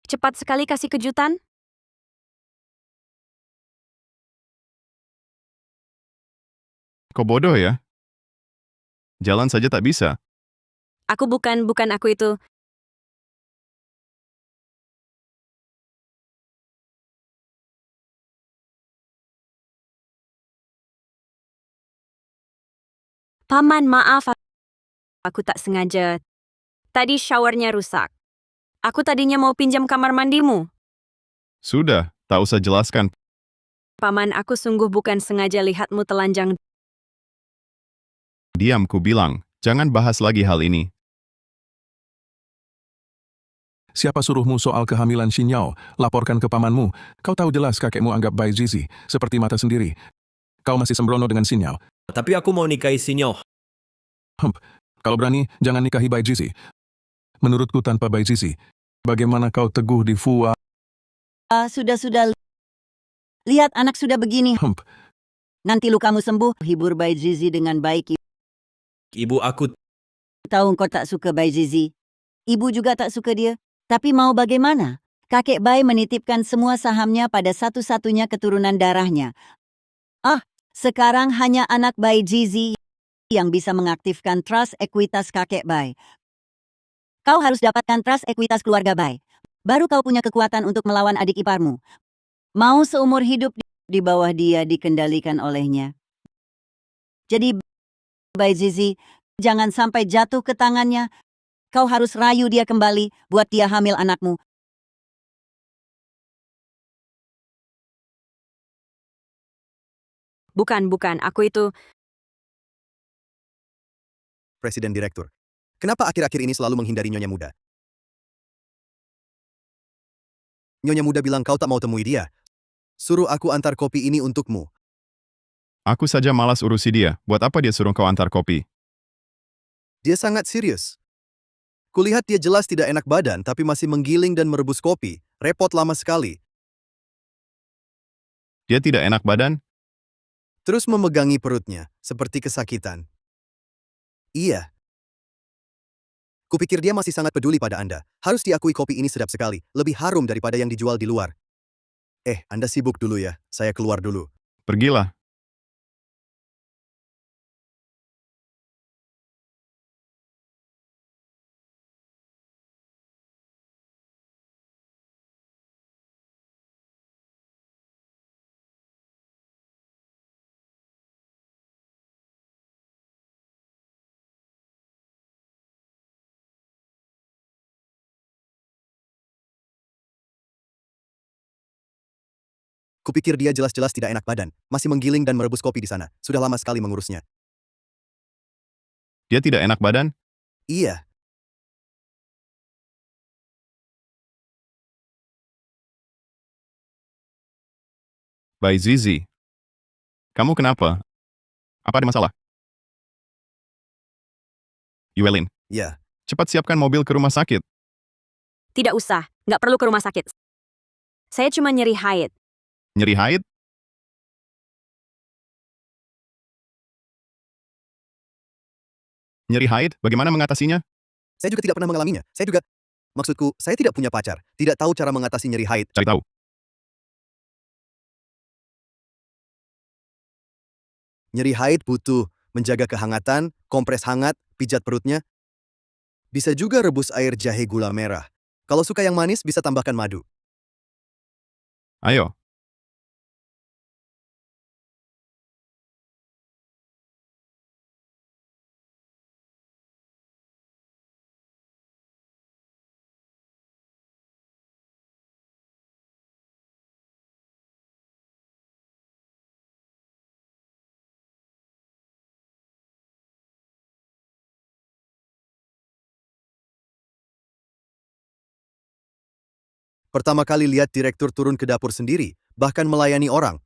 Cepat sekali kasih kejutan.
kok bodoh ya? Jalan saja tak bisa.
Aku bukan aku itu. Paman, maaf. Aku tak sengaja. Tadi showernya rusak. Aku tadinya mau pinjam kamar mandimu.
Sudah, tak usah jelaskan.
Paman, aku sungguh bukan sengaja lihatmu telanjang.
Diam, ku bilang. Jangan bahas lagi hal ini.
Siapa suruhmu soal kehamilan Xin Yao? Laporkan ke pamanmu. Kau tahu jelas kakekmu anggap Bai Zizi seperti mata sendiri. Kau masih sembrono dengan Xin Yao.
Tapi aku mau nikahi Xinyo.
Kalau berani, jangan nikahi Bai Zizi. Menurutku tanpa Bai Zizi, bagaimana kau teguh di Fua?
Sudah. Lihat anak sudah begini. Nanti lukamu sembuh. Hibur Bai Zizi dengan baik.
Ibu aku
Tahu kau tak suka Bai Zizi. Ibu juga tak suka dia. Tapi mau bagaimana? Kakek Bai menitipkan semua sahamnya pada satu-satunya keturunan darahnya. Sekarang hanya anak Bai Zizi yang bisa mengaktifkan trust ekuitas kakek Bai. Kau harus dapatkan trust ekuitas keluarga Bai. Baru kau punya kekuatan untuk melawan adik iparmu. Mau seumur hidup di bawah dia dikendalikan olehnya. Jadi Bai Zizi, jangan sampai jatuh ke tangannya. Kau harus rayu dia kembali, buat dia hamil anakmu.
Bukan, aku itu.
Presiden Direktur. Kenapa akhir-akhir ini selalu menghindari Nyonya Muda? Nyonya Muda bilang kau tak mau temui dia. Suruh aku antar kopi ini untukmu.
Aku saja malas urusi dia. Buat apa dia suruh kau antar kopi?
Dia sangat serius. Kulihat dia jelas tidak enak badan tapi masih menggiling dan merebus kopi. Repot lama sekali.
Dia tidak enak badan?
Terus memegangi perutnya, seperti kesakitan. Iya. Kupikir dia masih sangat peduli pada Anda. Harus diakui kopi ini sedap sekali. Lebih harum daripada yang dijual di luar. Anda sibuk dulu ya. Saya keluar dulu.
Pergilah.
Kupikir dia jelas-jelas tidak enak badan. Masih menggiling dan merebus kopi di sana. Sudah lama sekali mengurusnya.
Dia tidak enak badan?
Iya.
Bai Zizi. Kamu kenapa? Apa ada masalah? Yuelin,
Ya.
cepat siapkan mobil ke rumah sakit.
Tidak usah, nggak perlu ke rumah sakit. Saya cuma nyeri haid.
Nyeri haid? Nyeri haid, bagaimana mengatasinya?
Saya juga tidak pernah mengalaminya. Maksudku, saya tidak punya pacar. Tidak tahu cara mengatasi nyeri haid.
Cari tahu.
Nyeri haid butuh menjaga kehangatan, kompres hangat, pijat perutnya. Bisa juga rebus air jahe gula merah. Kalau suka yang manis, bisa tambahkan madu.
Ayo.
Pertama kali lihat direktur turun ke dapur sendiri, bahkan melayani orang.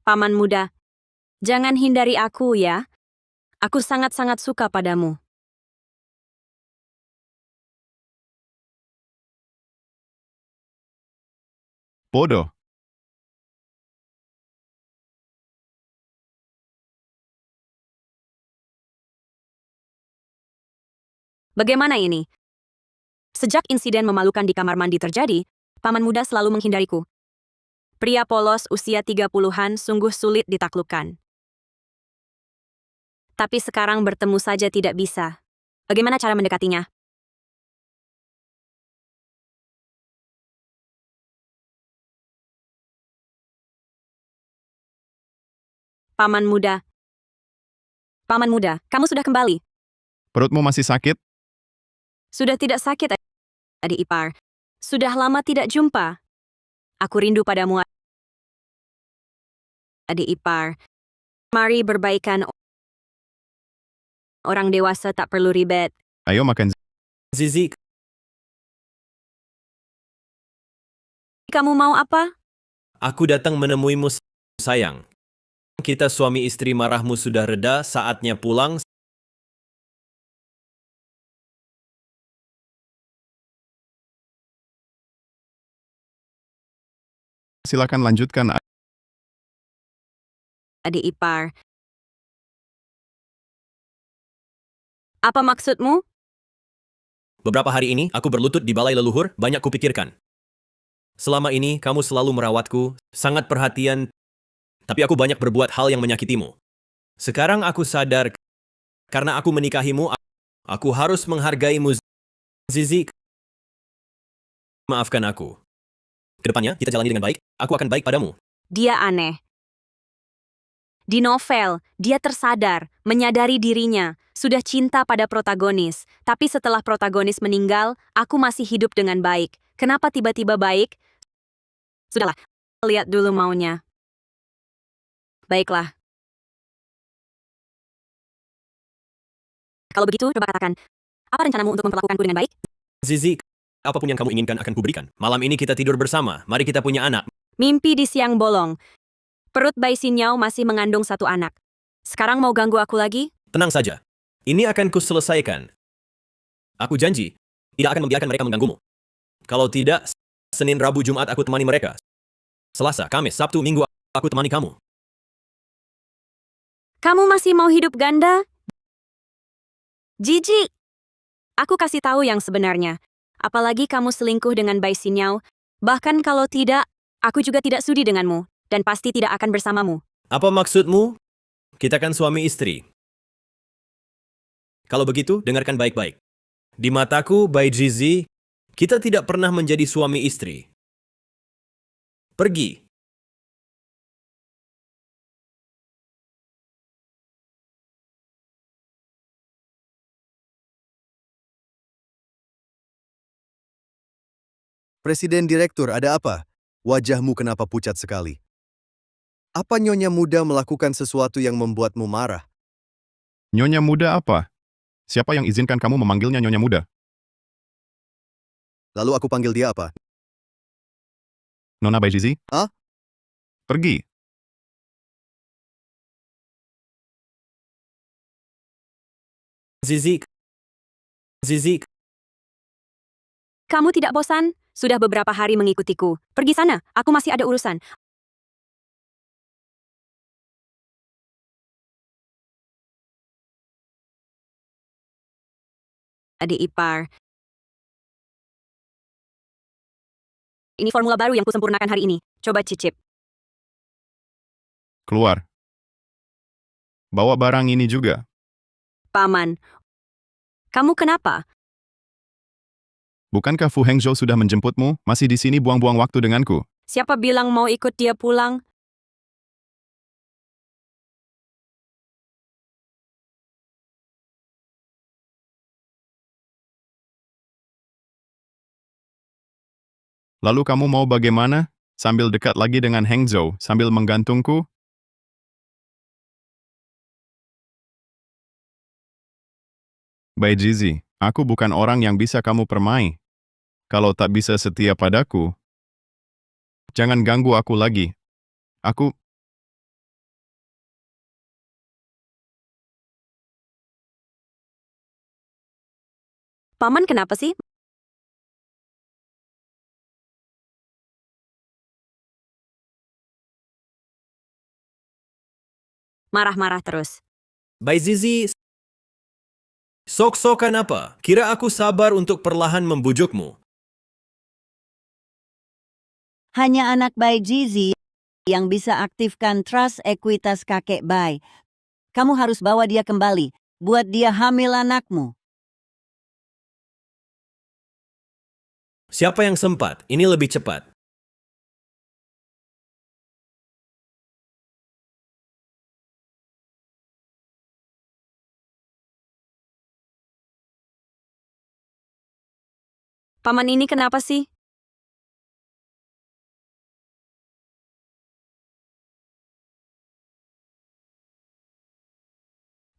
Paman muda, jangan hindari aku ya. Aku sangat-sangat suka padamu.
Bodoh.
Bagaimana ini? Sejak insiden memalukan di kamar mandi terjadi, paman muda selalu menghindariku. Pria polos usia 30-an sungguh sulit ditaklukkan. Tapi sekarang bertemu saja tidak bisa. Bagaimana cara mendekatinya? Paman muda. Paman muda, kamu sudah kembali.
Perutmu masih sakit?
Sudah tidak sakit, adik ipar. Sudah lama tidak jumpa. Aku rindu padamu, adik ipar. Mari berbaikan. Orang dewasa tak perlu ribet.
Ayo makan.
Zizi,
Kamu mau apa?
aku datang menemuimu, sayang. Kita suami istri marahmu sudah reda, saatnya pulang.
Silakan lanjutkan.
Adik ipar. Apa maksudmu?
Beberapa hari ini, aku berlutut di balai leluhur, banyak kupikirkan. Selama ini, kamu selalu merawatku, sangat perhatian, tapi aku banyak berbuat hal yang menyakitimu. Sekarang aku sadar, karena aku menikahimu, aku harus menghargaimu, Zizi. Maafkan aku. Kedepannya, kita jalani dengan baik, aku akan baik padamu.
Dia aneh. Di novel, dia tersadar, menyadari dirinya, sudah cinta pada protagonis. Tapi setelah protagonis meninggal, aku masih hidup dengan baik. Kenapa tiba-tiba baik? Sudahlah, lihat dulu maunya. Baiklah. Kalau begitu, coba katakan, apa rencanamu untuk memperlakukanku dengan baik?
Zizi, apapun yang kamu inginkan akan kuberikan. Malam ini kita tidur bersama. Mari kita punya anak.
Mimpi di siang bolong. Perut Bai Xinyao masih mengandung satu anak. Sekarang mau ganggu aku lagi?
Tenang saja. Ini akan kuselesaikan. Aku janji, tidak akan membiarkan mereka mengganggumu. Kalau tidak, Senin, Rabu, Jumat aku temani mereka. Selasa, Kamis, Sabtu, Minggu aku temani kamu.
Kamu masih mau hidup ganda? Jijik! Aku kasih tahu yang sebenarnya. Apalagi kamu selingkuh dengan Bai Xinyao. Bahkan kalau tidak, aku juga tidak sudi denganmu. Dan pasti tidak akan bersamamu.
Apa maksudmu? Kita kan suami istri. Kalau begitu, dengarkan baik-baik. Di mataku, Bai Zizi, kita tidak pernah menjadi suami istri. Pergi.
Presiden Direktur, ada apa? Wajahmu kenapa pucat sekali? Apa Nyonya Muda melakukan sesuatu yang membuatmu marah?
Nyonya Muda apa? Siapa yang izinkan kamu memanggilnya Nyonya Muda?
Lalu aku panggil dia apa?
Nona Bai Zizi?
Ah?
Pergi.
Zizi. Zizi.
Kamu tidak bosan? Sudah beberapa hari mengikutiku. Pergi sana, aku masih ada urusan. Adik ipar. Ini formula baru yang kusempurnakan hari ini. Coba cicip.
Keluar. Bawa barang ini juga.
Paman. Kamu kenapa?
Bukankah Fu Hengzhou sudah menjemputmu? Masih di sini buang-buang waktu denganku.
Siapa bilang mau ikut dia pulang?
Lalu kamu mau bagaimana? Sambil dekat lagi dengan Hengzhou, sambil menggantungku? Bai Zizi, aku bukan orang yang bisa kamu permai. Kalau tak bisa setia padaku, jangan ganggu aku lagi. Aku...
Paman kenapa sih? Marah-marah terus.
Bai Zizi, sok-sokan apa? Kira aku sabar untuk perlahan membujukmu.
Hanya anak Bai Zizi yang bisa aktifkan trust ekuitas kakek Bai. Kamu harus bawa dia kembali, buat dia hamil anakmu.
Siapa yang sempat? Ini lebih cepat.
Paman ini kenapa sih?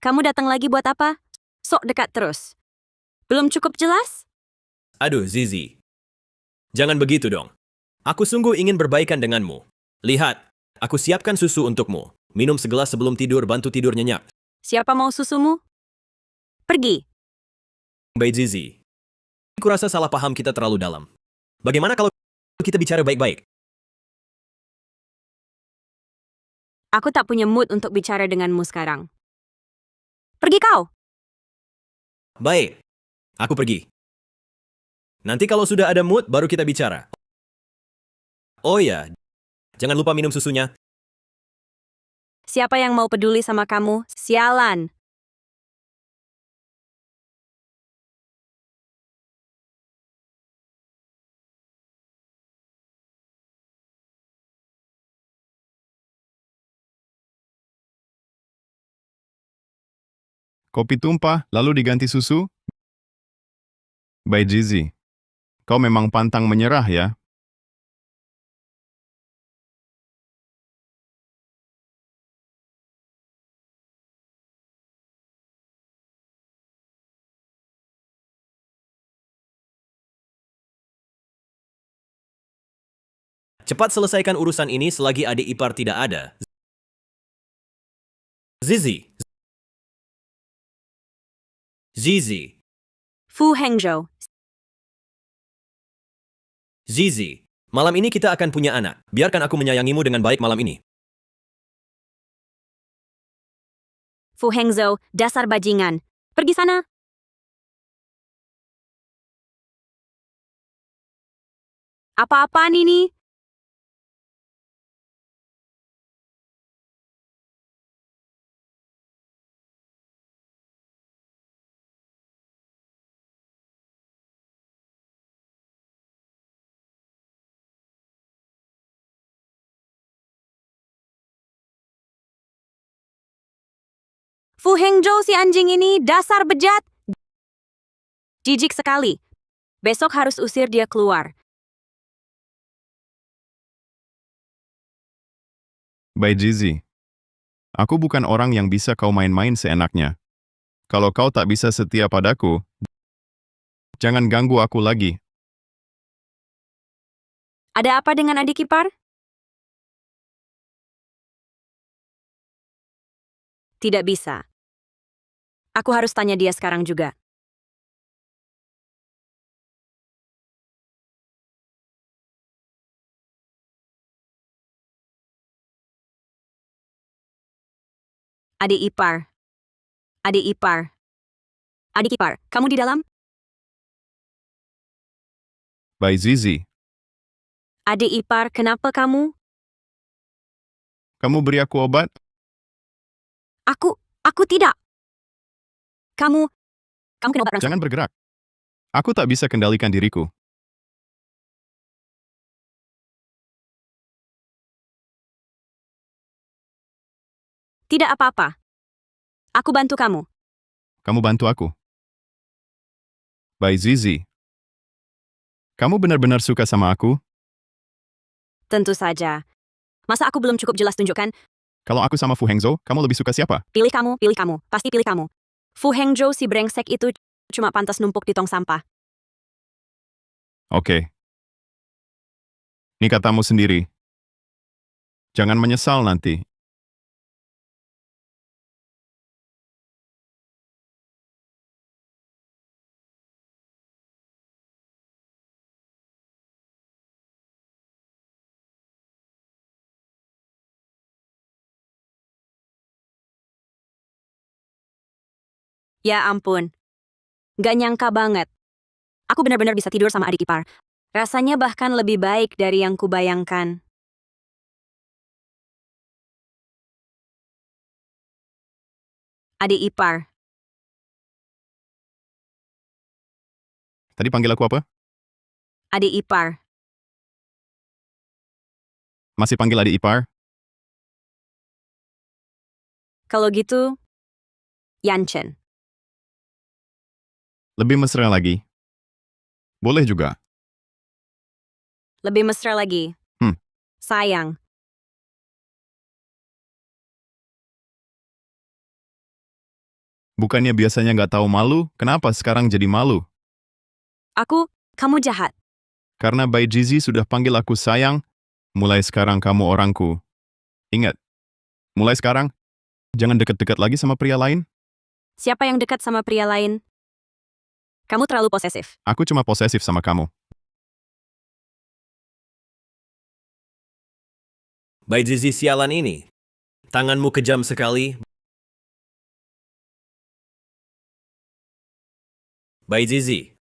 Kamu datang lagi buat apa? Sok dekat terus. Belum cukup jelas?
Aduh, Zizi. Jangan begitu dong. Aku sungguh ingin berbaikan denganmu. Lihat, aku siapkan susu untukmu. Minum segelas sebelum tidur, bantu tidur nyenyak.
Siapa mau susumu? Pergi.
Bai Zizi. Kurasa salah paham kita terlalu dalam. Bagaimana kalau kita bicara baik-baik?
Aku tak punya mood untuk bicara denganmu sekarang. Pergi kau!
Baik. Aku pergi. Nanti kalau sudah ada mood, baru kita bicara. Oh ya, jangan lupa minum susunya.
Siapa yang mau peduli sama kamu? Sialan!
Kopi tumpah, lalu diganti susu? Bai Zizi, kau memang pantang menyerah ya?
Cepat selesaikan urusan ini selagi adik ipar tidak ada. Zizi. Zizi.
Fu Hangzhou.
Zizi. Malam ini kita akan punya anak. Biarkan aku menyayangimu dengan baik malam ini.
Fu Hangzhou, dasar bajingan. Pergi sana. Apa-apaan ini? Fu Hangzhou si anjing ini, dasar bejat. Jijik sekali. Besok harus usir dia keluar.
Bai Zizi, aku bukan orang yang bisa kau main-main seenaknya. Kalau kau tak bisa setia padaku, jangan ganggu aku lagi.
Ada apa dengan adik ipar? Tidak bisa. Aku harus tanya dia sekarang juga. Adik ipar. Adik ipar. Adik ipar, kamu di dalam?
Bai Zizi,
Adik ipar, kenapa kamu?
kamu beri aku obat?
Aku tidak. Kamu kena obat rangsang.
Jangan bergerak. Aku tak bisa kendalikan diriku.
Tidak apa-apa. Aku bantu kamu.
Kamu bantu aku. Bai Zizi, kamu benar-benar suka sama aku?
Tentu saja. Masa aku belum cukup jelas tunjukkan?
Kalau aku sama Fu Hangzhou, kamu lebih suka siapa?
Pilih kamu, pasti pilih kamu. Fu Hangzhou si brengsek itu cuma pantas numpuk di tong sampah.
Oke. Ini katamu sendiri. Jangan menyesal nanti.
Ya ampun. Gak nyangka banget. Aku benar-benar bisa tidur sama adik ipar. Rasanya bahkan lebih baik dari yang kubayangkan. Adik ipar.
Tadi panggil aku apa?
Adik ipar.
Masih panggil adik ipar?
Kalau gitu, Yanchen.
Lebih mesra lagi. Boleh juga.
Lebih mesra lagi. Sayang.
Bukannya biasanya nggak tahu malu, kenapa sekarang jadi malu?
Kamu jahat.
Karena Bai Zizi sudah panggil aku sayang, mulai sekarang kamu orangku. Ingat, mulai sekarang, jangan dekat-dekat lagi sama pria lain.
Siapa yang dekat sama pria lain? Kamu terlalu posesif.
Aku cuma posesif sama kamu.
Bai Zizi sialan ini. Tanganmu kejam sekali. Bai Zizi.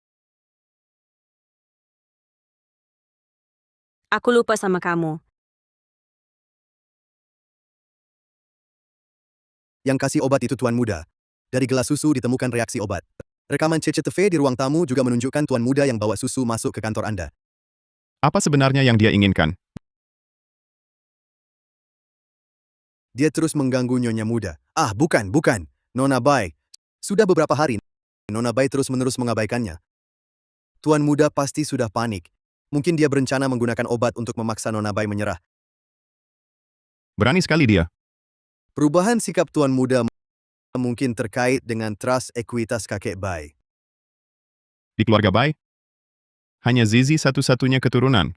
Aku lupa sama kamu.
Yang kasih obat itu tuan muda. Dari gelas susu ditemukan reaksi obat. Rekaman CCTV di ruang tamu juga menunjukkan tuan muda yang bawa susu masuk ke kantor Anda.
Apa sebenarnya yang dia inginkan?
Dia terus mengganggu Nyonya Muda. Ah, bukan. Nona Bai. Sudah beberapa hari, Nona Bai terus-menerus mengabaikannya. Tuan Muda pasti sudah panik. Mungkin dia berencana menggunakan obat untuk memaksa Nona Bai menyerah.
Berani sekali dia.
Perubahan sikap Tuan Muda mungkin terkait dengan trust ekuitas kakek Bai.
Di keluarga Bai, hanya Zizi satu-satunya keturunan.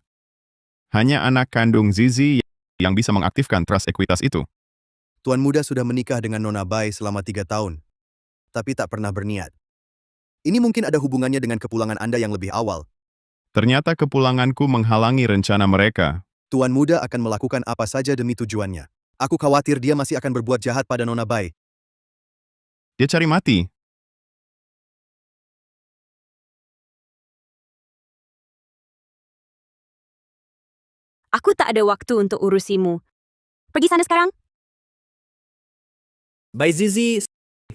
Hanya anak kandung Zizi yang bisa mengaktifkan trust ekuitas itu.
Tuan Muda sudah menikah dengan Nona Bai selama 3 tahun, tapi tak pernah berniat. Ini mungkin ada hubungannya dengan kepulangan Anda yang lebih awal.
Ternyata kepulanganku menghalangi rencana mereka.
Tuan Muda akan melakukan apa saja demi tujuannya. Aku khawatir dia masih akan berbuat jahat pada Nona Bai.
Dia cari mati.
Aku tak ada waktu untuk urusimu. Pergi sana sekarang.
Bai Zizi,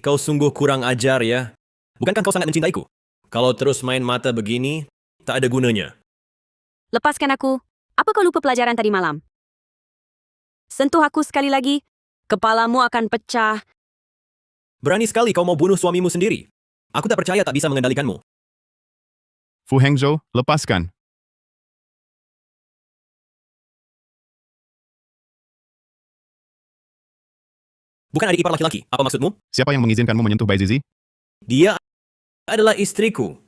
kau sungguh kurang ajar ya. Bukankah kau sangat mencintaiku? Kalau terus main mata begini, tak ada gunanya.
Lepaskan aku. Apa kau lupa pelajaran tadi malam? Sentuh aku sekali lagi, kepalamu akan pecah.
Berani sekali kau mau bunuh suamimu sendiri. Aku tak percaya tak bisa mengendalikanmu.
Fu Hengzhou, lepaskan.
Bukan adik ipar laki-laki, apa maksudmu?
Siapa yang mengizinkanmu menyentuh Bai Zizi?
Dia adalah istriku.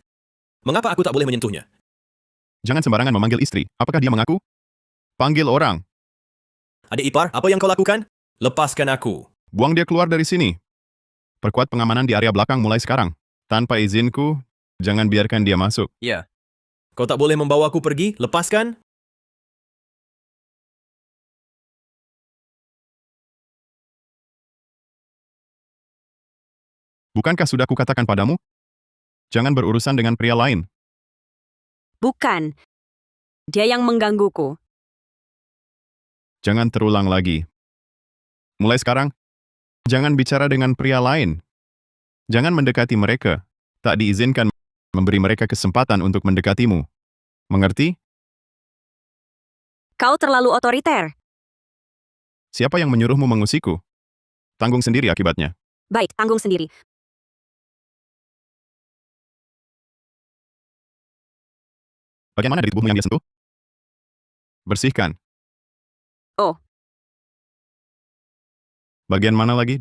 Mengapa aku tak boleh menyentuhnya?
Jangan sembarangan memanggil istri. Apakah dia mengaku? Panggil orang.
Adik ipar, apa yang kau lakukan? Lepaskan aku.
Buang dia keluar dari sini. Perkuat pengamanan di area belakang mulai sekarang. Tanpa izinku, jangan biarkan dia masuk.
Ya.
Kau tak boleh membawaku pergi, lepaskan.
Bukankah sudah kukatakan padamu? Jangan berurusan dengan pria lain.
Bukan. Dia yang menggangguku.
Jangan terulang lagi. Mulai sekarang, jangan bicara dengan pria lain. Jangan mendekati mereka. Tak diizinkan memberi mereka kesempatan untuk mendekatimu. Mengerti?
Kau terlalu otoriter.
Siapa yang menyuruhmu mengusikku? Tanggung sendiri akibatnya.
Baik, tanggung sendiri.
Bagian mana dari tubuhmu yang dia sentuh? Bersihkan.
Oh.
Bagian mana lagi?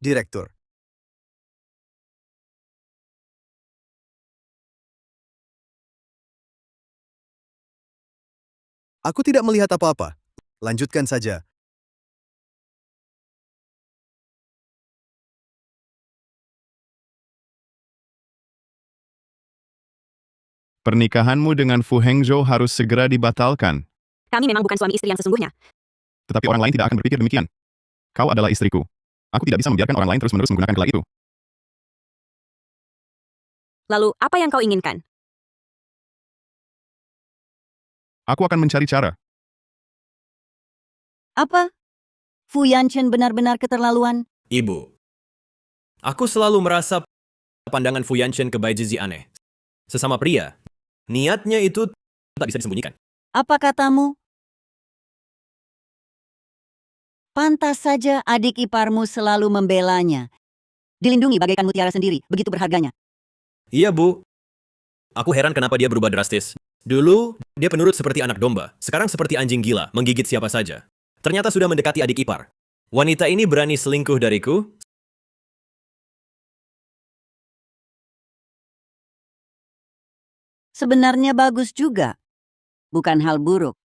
Direktur. Aku tidak melihat apa-apa. Lanjutkan saja.
Pernikahanmu dengan Fu Hengzhou harus segera dibatalkan.
Kami memang bukan suami istri yang sesungguhnya.
Tetapi orang lain tidak akan berpikir demikian. Kau adalah istriku. Aku tidak bisa membiarkan orang lain terus-menerus menggunakan gelar itu.
Lalu, apa yang kau inginkan?
Aku akan mencari cara.
Apa? Fu Yanchen benar-benar keterlaluan.
Ibu, aku selalu merasa pandangan Fu Yanchen ke Bai Zizi aneh. Sesama pria, niatnya itu tak bisa disembunyikan.
Apa katamu? Pantas saja adik iparmu selalu membelanya. Dilindungi bagaikan mutiara sendiri, begitu berharganya.
Iya, Bu. Aku heran kenapa dia berubah drastis. Dulu, dia penurut seperti anak domba. Sekarang seperti anjing gila, menggigit siapa saja. Ternyata sudah mendekati adik ipar. Wanita ini berani selingkuh dariku?
Sebenarnya bagus juga. Bukan hal buruk.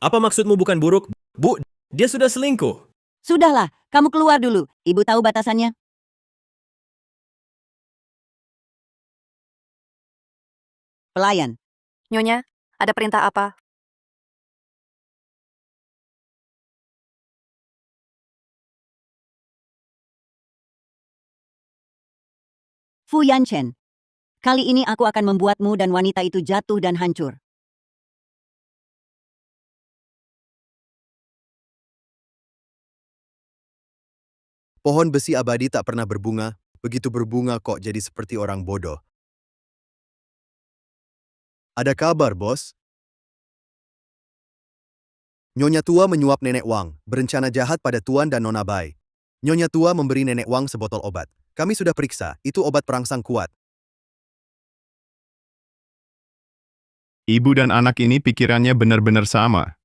Apa maksudmu bukan buruk? Bu, dia sudah selingkuh.
Sudahlah, kamu keluar dulu. Ibu tahu batasannya. Pelayan.
Nyonya, ada perintah apa?
Fu Yanchen. Kali ini aku akan membuatmu dan wanita itu jatuh dan hancur.
Pohon besi abadi tak pernah berbunga, begitu berbunga kok jadi seperti orang bodoh. Ada kabar, bos? Nyonya tua menyuap Nenek Wang, berencana jahat pada Tuan dan Nona Bai. Nyonya tua memberi Nenek Wang sebotol obat. Kami sudah periksa, itu obat perangsang kuat.
Ibu dan anak ini pikirannya benar-benar sama.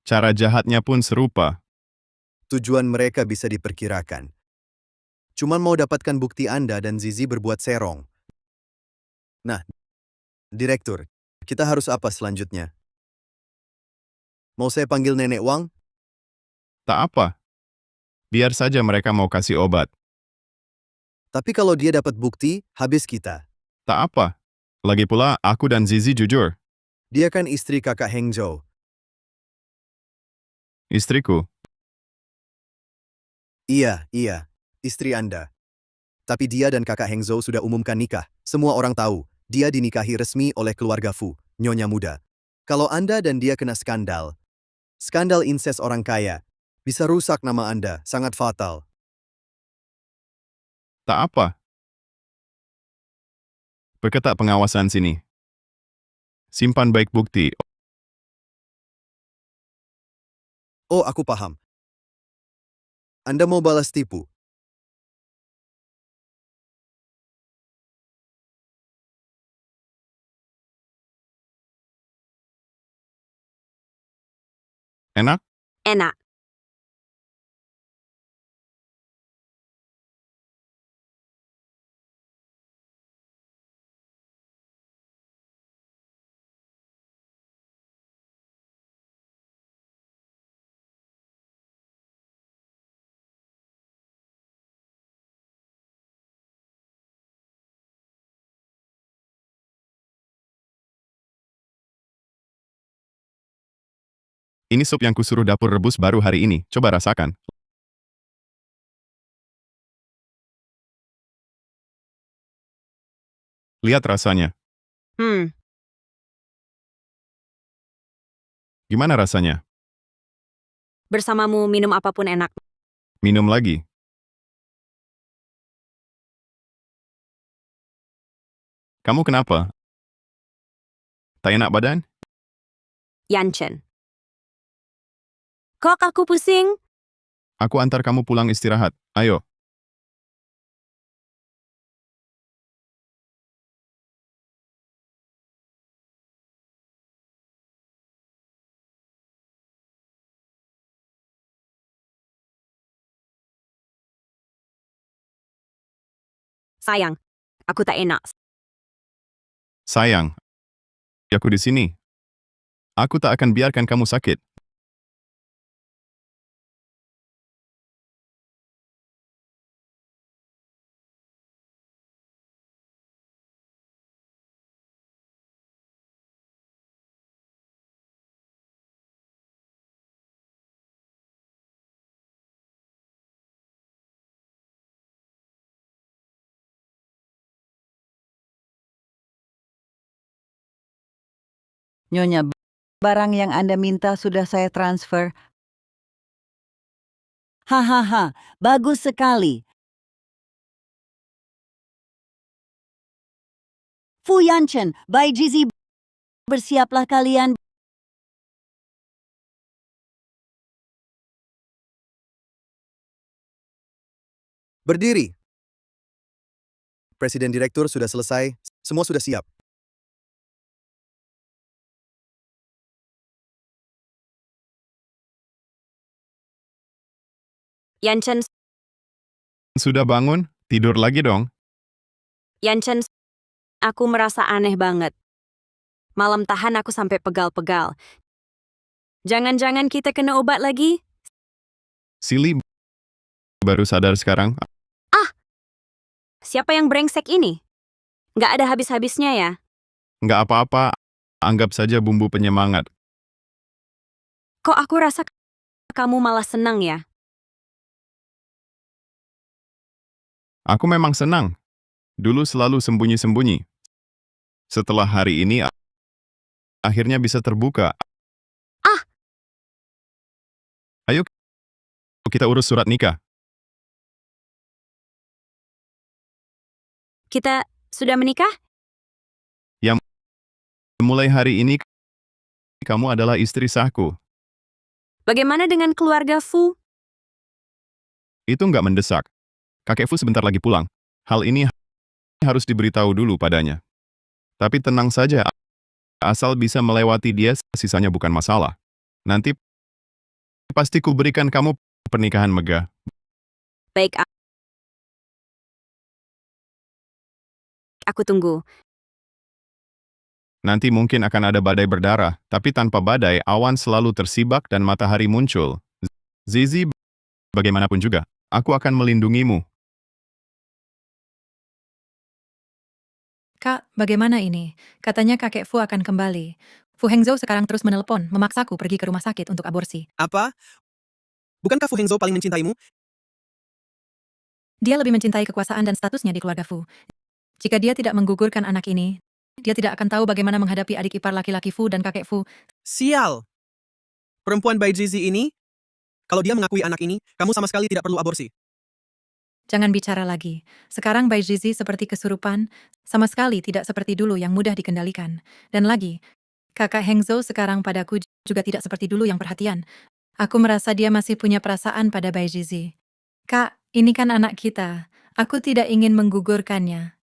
Cara jahatnya pun serupa.
Tujuan mereka bisa diperkirakan. Cuman mau dapatkan bukti Anda dan Zizi berbuat serong. Nah, Direktur, kita harus apa selanjutnya? Mau saya panggil Nenek Wang?
Tak apa. Biar saja mereka mau kasih obat.
Tapi kalau dia dapat bukti, habis kita.
Tak apa. Lagi pula, aku dan Zizi jujur.
Dia kan istri kakak Hengzhou.
Istriku.
Iya, istri Anda. Tapi dia dan kakak Hengzhou sudah umumkan nikah. Semua orang tahu, dia dinikahi resmi oleh keluarga Fu, nyonya muda. Kalau Anda dan dia kena skandal incest orang kaya, bisa rusak nama Anda, sangat fatal.
Tak apa. Perketat pengawasan sini. Simpan baik bukti.
Oh, aku paham. Anda mau balas tipu.
Enak?
Enak.
Ini sup yang kusuruh dapur rebus baru hari ini. Coba rasakan. Lihat rasanya. Gimana rasanya?
Bersamamu minum apapun enak.
Minum lagi. Kamu kenapa? Tak enak badan?
Yanchen. Kok aku pusing?
Aku antar kamu pulang istirahat. Ayo.
Sayang, aku tak enak.
Sayang. Aku di sini. Aku tak akan biarkan kamu sakit.
Nyonya, barang yang Anda minta sudah saya transfer. Hahaha, bagus sekali. Fu Yanchen, Bai Jizi, bersiaplah kalian.
Berdiri. Presiden Direktur sudah selesai, semua sudah siap.
Yanchen,
Sudah bangun? Tidur lagi dong.
Yanchen, aku merasa aneh banget. Malam tahan aku sampai pegal-pegal. Jangan-jangan kita kena obat lagi?
Silly baru sadar sekarang.
Siapa yang brengsek ini? Nggak ada habis-habisnya ya?
Nggak apa-apa. Anggap saja bumbu penyemangat.
Kok aku rasa kamu malah senang ya?
Aku memang senang. Dulu selalu sembunyi-sembunyi. Setelah hari ini, akhirnya bisa terbuka. Ayo, kita urus surat nikah.
Kita sudah menikah?
Mulai hari ini, kamu adalah istri sahku.
Bagaimana dengan keluarga Fu?
Itu nggak mendesak. Kakek Fu sebentar lagi pulang. Hal ini harus diberitahu dulu padanya. Tapi tenang saja, asal bisa melewati dia, sisanya bukan masalah. Nanti pasti ku berikan kamu pernikahan megah.
Baik, aku tunggu.
Nanti mungkin akan ada badai berdarah, tapi tanpa badai, awan selalu tersibak dan matahari muncul. Zizi, bagaimanapun juga, aku akan melindungimu.
Kak, bagaimana ini? Katanya kakek Fu akan kembali. Fu Hengzhou sekarang terus menelpon, memaksaku pergi ke rumah sakit untuk aborsi.
Apa? Bukankah Fu Hengzhou paling mencintaimu?
Dia lebih mencintai kekuasaan dan statusnya di keluarga Fu. Jika dia tidak menggugurkan anak ini, dia tidak akan tahu bagaimana menghadapi adik ipar laki-laki Fu dan kakek Fu.
Sial! Perempuan Bai Zizi ini, kalau dia mengakui anak ini, kamu sama sekali tidak perlu aborsi.
Jangan bicara lagi. Sekarang Bai Zizi seperti kesurupan, sama sekali tidak seperti dulu yang mudah dikendalikan. Dan lagi, kakak Hengzhou sekarang padaku juga tidak seperti dulu yang perhatian. Aku merasa dia masih punya perasaan pada Bai Zizi. Kak, ini kan anak kita. Aku tidak ingin menggugurkannya.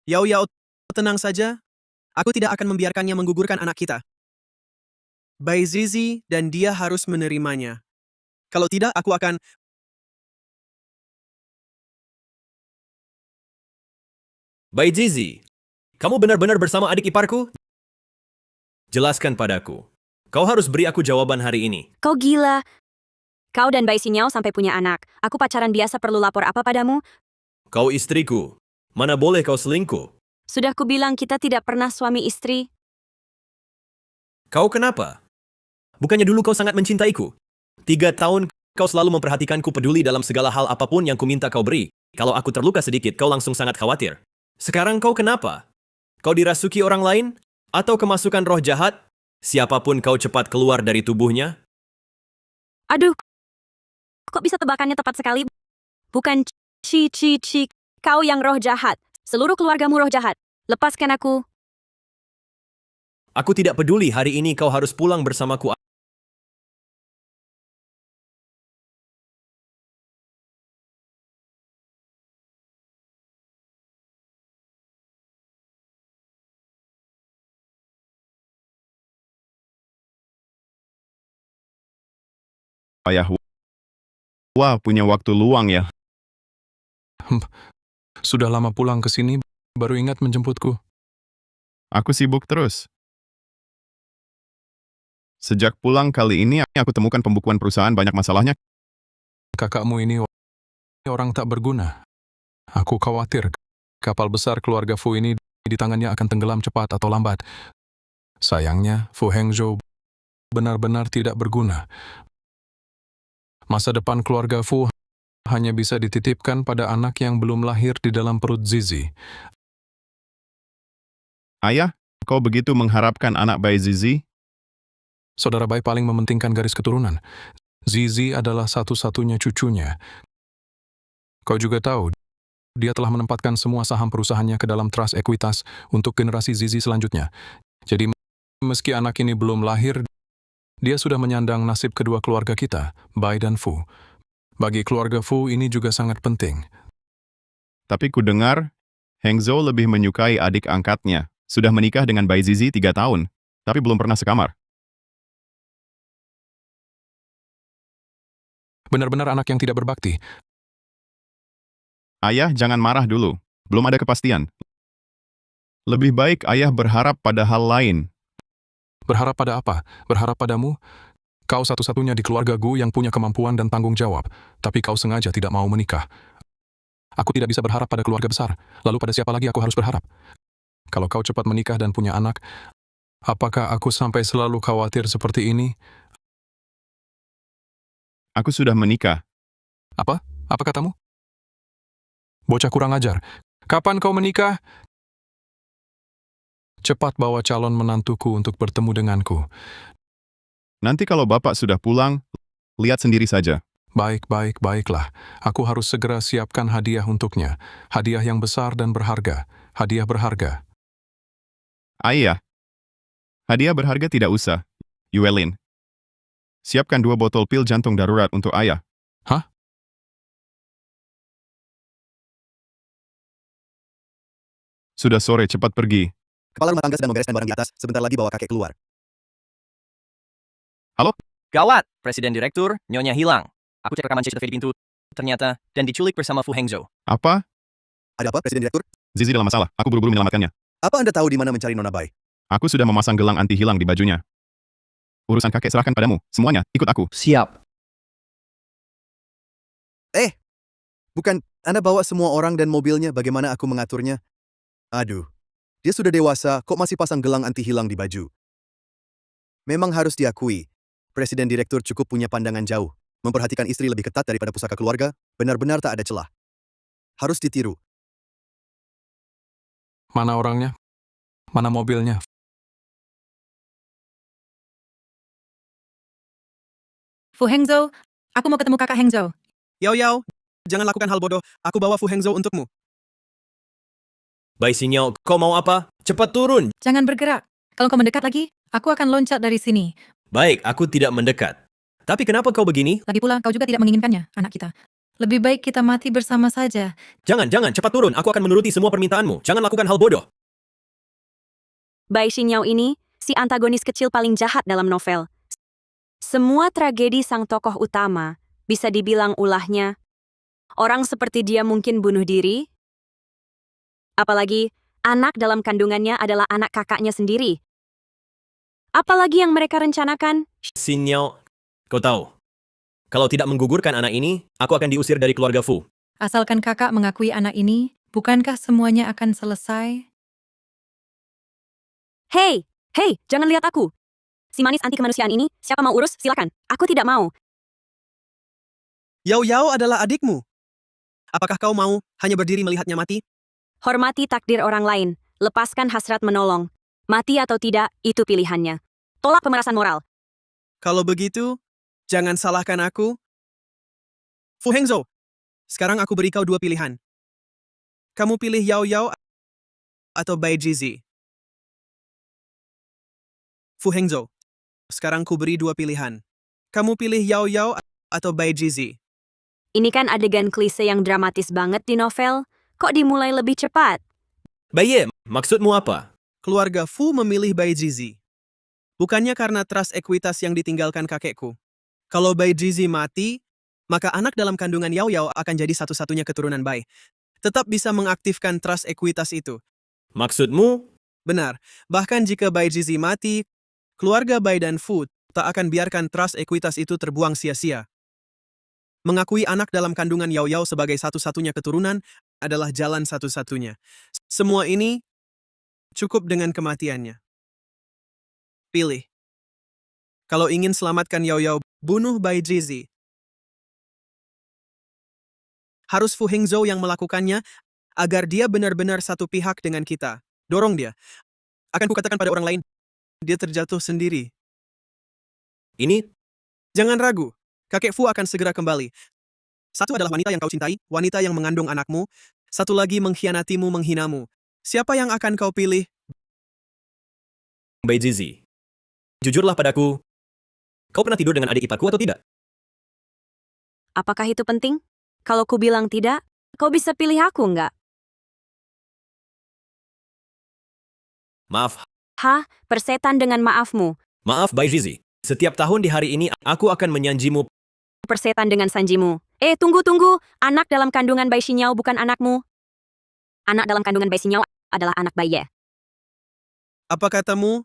Yao Yao, tenang saja. Aku tidak akan membiarkannya menggugurkan anak kita. Bai Zizi dan dia harus menerimanya. Kalau tidak, aku akan...
Bai Zizi, kamu benar-benar bersama adik iparku? Jelaskan padaku. Kau harus beri aku jawaban hari ini.
Kau gila. Kau dan Bai Xinyao sampai punya anak. Aku pacaran biasa, perlu lapor apa padamu?
Kau istriku. Mana boleh kau selingkuh?
Sudah kubilang kita tidak pernah suami istri.
Kau kenapa? Bukannya dulu kau sangat mencintaiku? 3 tahun kau selalu memperhatikanku, peduli dalam segala hal apapun yang kuminta kau beri. Kalau aku terluka sedikit, kau langsung sangat khawatir. Sekarang kau kenapa? Kau dirasuki orang lain? Atau kemasukan roh jahat? Siapapun kau cepat keluar dari tubuhnya?
Aduh, kok bisa tebakannya tepat sekali? Bukan Ci. Kau yang roh jahat. Seluruh keluargamu roh jahat. Lepaskan aku.
Aku tidak peduli, hari ini kau harus pulang bersamaku.
Ayah, wah punya waktu luang ya.
Sudah lama pulang ke sini, baru ingat menjemputku.
Aku sibuk terus. Sejak pulang kali ini, aku temukan pembukuan perusahaan banyak masalahnya.
Kakakmu ini orang tak berguna. Aku khawatir kapal besar keluarga Fu ini di tangannya akan tenggelam cepat atau lambat. Sayangnya, Fu Hengzhou benar-benar tidak berguna. Masa depan keluarga Fu hanya bisa dititipkan pada anak yang belum lahir di dalam perut Zizi.
Ayah, kau begitu mengharapkan anak Bai Zizi?
Saudara Bai paling mementingkan garis keturunan. Zizi adalah satu-satunya cucunya. Kau juga tahu, dia telah menempatkan semua saham perusahaannya ke dalam trust ekuitas untuk generasi Zizi selanjutnya. Jadi, meski anak ini belum lahir, dia sudah menyandang nasib kedua keluarga kita, Bai dan Fu. Bagi keluarga Fu ini juga sangat penting.
Tapi ku dengar, Hengzhou lebih menyukai adik angkatnya. Sudah menikah dengan Bai Zizi 3 tahun, tapi belum pernah sekamar.
Benar-benar anak yang tidak berbakti.
Ayah, jangan marah dulu. Belum ada kepastian. Lebih baik ayah berharap pada hal lain.
Berharap pada apa? Berharap padamu? Kau satu-satunya di keluarga Gu yang punya kemampuan dan tanggung jawab, tapi kau sengaja tidak mau menikah. Aku tidak bisa berharap pada keluarga besar, lalu pada siapa lagi aku harus berharap? Kalau kau cepat menikah dan punya anak, apakah aku sampai selalu khawatir seperti ini?
Aku sudah menikah.
Apa? Apa katamu? Bocah kurang ajar. Kapan kau menikah? Cepat bawa calon menantuku untuk bertemu denganku.
Nanti kalau bapak sudah pulang, lihat sendiri saja.
Baiklah. Aku harus segera siapkan hadiah untuknya. Hadiah yang besar dan berharga. Hadiah berharga.
Ayah, hadiah berharga tidak usah. Yuelin, siapkan 2 botol pil jantung darurat untuk ayah.
Hah?
Sudah sore, cepat pergi.
Kepala rumah tangga sedang membereskan barang di atas, sebentar lagi bawa kakek keluar.
Halo?
Gawat, Presiden Direktur, Nyonya hilang. Aku cek rekaman CCTV di pintu, ternyata, dan diculik bersama Fu Hengzhou.
Apa?
Ada apa, Presiden Direktur?
Zizi dalam masalah. Aku buru-buru menyelamatkannya.
Apa Anda tahu di mana mencari Nona Bai?
Aku sudah memasang gelang anti hilang di bajunya. Urusan kakek serahkan padamu. Semuanya, ikut aku.
Siap.
Bukan, Anda bawa semua orang dan mobilnya, bagaimana aku mengaturnya? Aduh, dia sudah dewasa, kok masih pasang gelang anti hilang di baju? Memang harus diakui, Presiden Direktur cukup punya pandangan jauh. Memperhatikan istri lebih ketat daripada pusaka keluarga, benar-benar tak ada celah. Harus ditiru.
Mana orangnya? Mana mobilnya?
Fu Hengzhou, aku mau ketemu kakak Hengzhou.
Yao Yao, jangan lakukan hal bodoh. Aku bawa Fu Hengzhou untukmu.
Bai Xinyao, kau mau apa? Cepat turun.
Jangan bergerak. Kalau kau mendekat lagi, aku akan loncat dari sini.
Baik, aku tidak mendekat. Tapi kenapa kau begini?
Lagi pula, kau juga tidak menginginkannya, anak kita. Lebih baik kita mati bersama saja.
Jangan, cepat turun. Aku akan menuruti semua permintaanmu. Jangan lakukan hal bodoh.
Bai Xinyao ini, si antagonis kecil paling jahat dalam novel. Semua tragedi sang tokoh utama bisa dibilang ulahnya. Orang seperti dia mungkin bunuh diri. Apalagi, anak dalam kandungannya adalah anak kakaknya sendiri. Apalagi yang mereka rencanakan?
Xinyao, kau tahu. Kalau tidak menggugurkan anak ini, aku akan diusir dari keluarga Fu.
Asalkan kakak mengakui anak ini, bukankah semuanya akan selesai?
Hei, jangan lihat aku. Si manis anti kemanusiaan ini, siapa mau urus, silakan. Aku tidak mau.
Yao Yao adalah adikmu. Apakah kau mau hanya berdiri melihatnya mati?
Hormati takdir orang lain. Lepaskan hasrat menolong. Mati atau tidak, itu pilihannya. Tolak pemerasan moral.
Kalau begitu, jangan salahkan aku. Fu Hengzhou, sekarang aku beri kau dua pilihan. Kamu pilih Yao Yao atau Bai Jizi. Fu Hengzhou, sekarang ku beri dua pilihan. Kamu pilih Yao Yao atau Bai Jizi.
Ini kan adegan klise yang dramatis banget di novel. Kok dimulai lebih cepat?
Baiye, maksudmu apa?
Keluarga Fu memilih Bai Jizi. Bukannya karena trust ekuitas yang ditinggalkan kakekku. Kalau Bai Jizi mati, maka anak dalam kandungan Yao Yao akan jadi satu-satunya keturunan Bai. Tetap bisa mengaktifkan trust ekuitas itu.
Maksudmu?
Benar, bahkan jika Bai Jizi mati, keluarga Bai dan Fu tak akan biarkan trust ekuitas itu terbuang sia-sia. Mengakui anak dalam kandungan Yao Yao sebagai satu-satunya keturunan adalah jalan satu-satunya. Semua ini cukup dengan kematiannya. Pilih. Kalau ingin selamatkan Yao Yao, bunuh Bai Jizi. Harus Fu Hengzhou yang melakukannya agar dia benar-benar satu pihak dengan kita. Dorong dia. Akan kukatakan pada orang lain, dia terjatuh sendiri.
Ini?
Jangan ragu. Kakek Fu akan segera kembali. Satu adalah wanita yang kau cintai, wanita yang mengandung anakmu. Satu lagi mengkhianatimu, menghinamu. Siapa yang akan kau pilih?
Bai Jizi. Jujurlah padaku. Kau pernah tidur dengan adik iparku atau tidak?
Apakah itu penting? Kalau ku bilang tidak, kau bisa pilih aku nggak?
Maaf.
Hah? Persetan dengan maafmu.
Maaf Bai Jizi. Setiap tahun di hari ini, aku akan menyanjimu.
Persetan dengan sanjimu. Tunggu. Anak dalam kandungan Bai Xinyao bukan anakmu. Anak dalam kandungan Bai Xinyao adalah anak Baiye.
Apa katamu?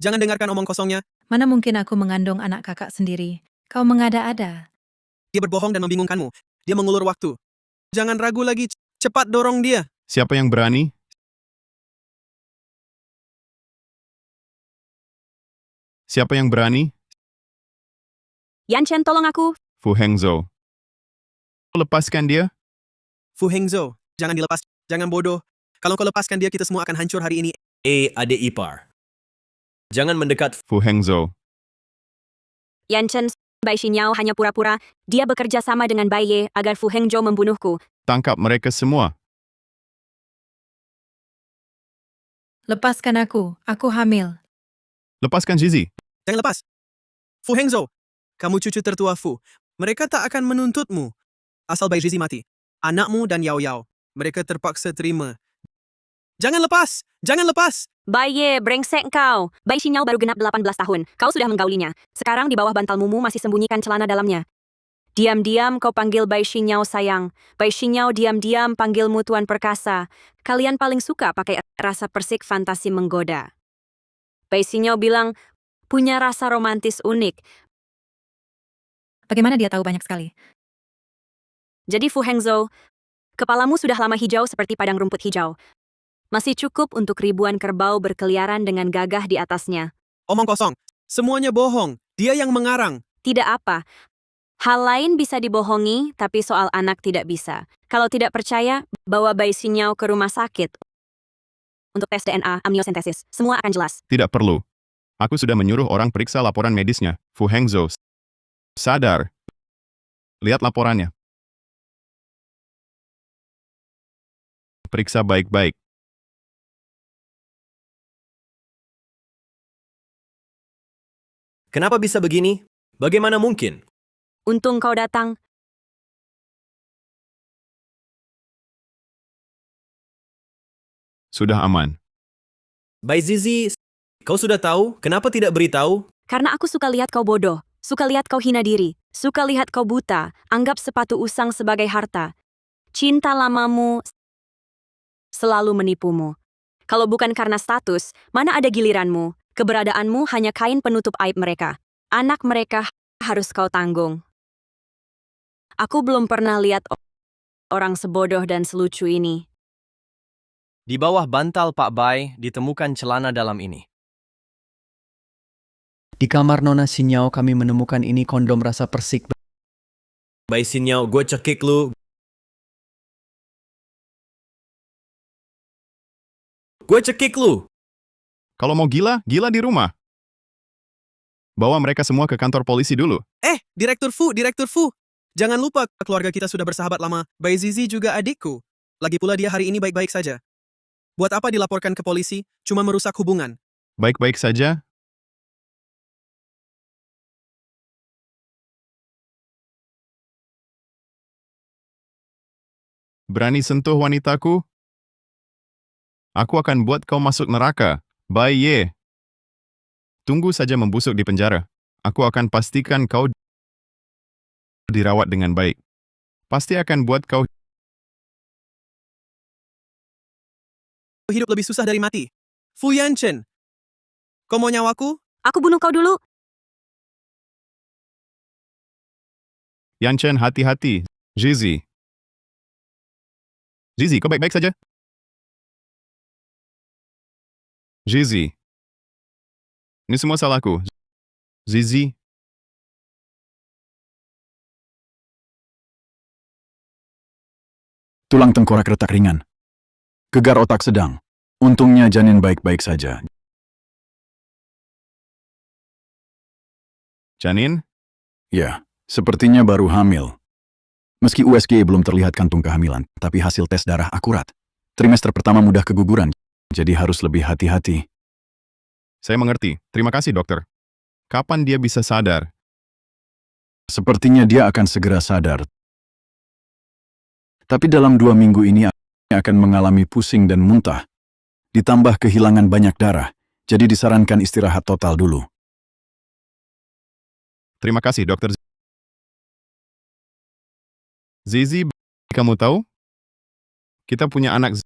Jangan dengarkan omong kosongnya.
Mana mungkin aku mengandung anak kakak sendiri? Kau mengada-ada.
Dia berbohong dan membingungkanmu. Dia mengulur waktu. Jangan ragu lagi, cepat dorong dia.
Siapa yang berani? Siapa yang berani?
Yanchen, tolong aku.
Fu Hengzhou. Lepaskan dia.
Fu Hengzhou, jangan dilepas. Jangan bodoh. Kalau kau lepaskan dia, kita semua akan hancur hari ini.
Adik ipar. Jangan mendekat.
Fu Hengzhou.
Yanchen, Bai Xinyao hanya pura-pura. Dia bekerja sama dengan Baiye agar Fu Hengzhou membunuhku.
Tangkap mereka semua.
Lepaskan aku hamil.
Lepaskan Zizi.
Jangan lepas. Fu Hengzhou, kamu cucu tertua Fu. Mereka tak akan menuntutmu. Asal Bai Jizi mati. Anakmu dan Yao Yao. Mereka terpaksa terima. Jangan lepas! Jangan lepas!
Baye, brengsek kau. Bai Xinyao baru genap 18 tahun. Kau sudah menggaulinya. Sekarang di bawah bantal mumu masih sembunyikan celana dalamnya. Diam-diam kau panggil Bai Xinyao sayang. Bai Xinyao diam-diam panggilmu Tuan Perkasa. Kalian paling suka pakai rasa persik fantasi menggoda. Bai Xinyao bilang, punya rasa romantis unik.
Bagaimana dia tahu banyak sekali?
Jadi Fu Hengzhou, kepalamu sudah lama hijau seperti padang rumput hijau. Masih cukup untuk ribuan kerbau berkeliaran dengan gagah di atasnya.
Omong kosong. Semuanya bohong. Dia yang mengarang.
Tidak apa. Hal lain bisa dibohongi, tapi soal anak tidak bisa. Kalau tidak percaya, bawa Bai Xinyao ke rumah sakit untuk tes DNA amniosentesis. Semua akan jelas.
Tidak perlu. Aku sudah menyuruh orang periksa laporan medisnya. Fu Hengzhou. Sadar. Lihat laporannya. Periksa baik-baik.
Kenapa bisa begini? Bagaimana mungkin?
Untung kau datang.
Sudah aman.
Bai Zizi, kau sudah tahu? Kenapa tidak beritahu?
Karena aku suka lihat kau bodoh. Suka lihat kau hina diri. Suka lihat kau buta. Anggap sepatu usang sebagai harta. Cinta lamamu selalu menipumu. Kalau bukan karena status, mana ada giliranmu? Keberadaanmu hanya kain penutup aib mereka. Anak mereka harus kau tanggung. Aku belum pernah lihat orang sebodoh dan selucu ini.
Di bawah bantal Pak Bai ditemukan celana dalam ini.
Di kamar Nona Xinyao kami menemukan ini kondom rasa persik.
Bai Xinyao, gue cekik lu. Gue cekik lu.
Kalau mau gila, gila di rumah. Bawa mereka semua ke kantor polisi dulu.
Direktur Fu. Jangan lupa, keluarga kita sudah bersahabat lama. Bai Zizi juga adikku. Lagi pula dia hari ini baik-baik saja. Buat apa dilaporkan ke polisi? Cuma merusak hubungan.
Baik-baik saja. Berani sentuh wanitaku? Aku akan buat kau masuk neraka. Bai Ye. Tunggu saja membusuk di penjara. Aku akan pastikan kau dirawat dengan baik. Pasti akan buat kau
Hidup lebih susah dari mati. Fu Yanchen. Kau mau nyawaku?
Aku bunuh kau dulu.
Yanchen, hati-hati. Zizi. Zizi, kau baik-baik saja? Zizi. Ini semua salahku. Zizi.
Tulang tengkorak retak ringan. Gegar otak sedang. Untungnya janin baik-baik saja.
Janin?
Ya, sepertinya baru hamil. Meski USG belum terlihat kantung kehamilan, tapi hasil tes darah akurat. Trimester pertama mudah keguguran, jadi harus lebih hati-hati.
Saya mengerti. Terima kasih, dokter. Kapan dia bisa sadar?
Sepertinya dia akan segera sadar. Tapi dalam 2 minggu ini akan mengalami pusing dan muntah. Ditambah kehilangan banyak darah, jadi disarankan istirahat total dulu.
Terima kasih, dokter. Zizi, kamu tahu? Kita punya anak.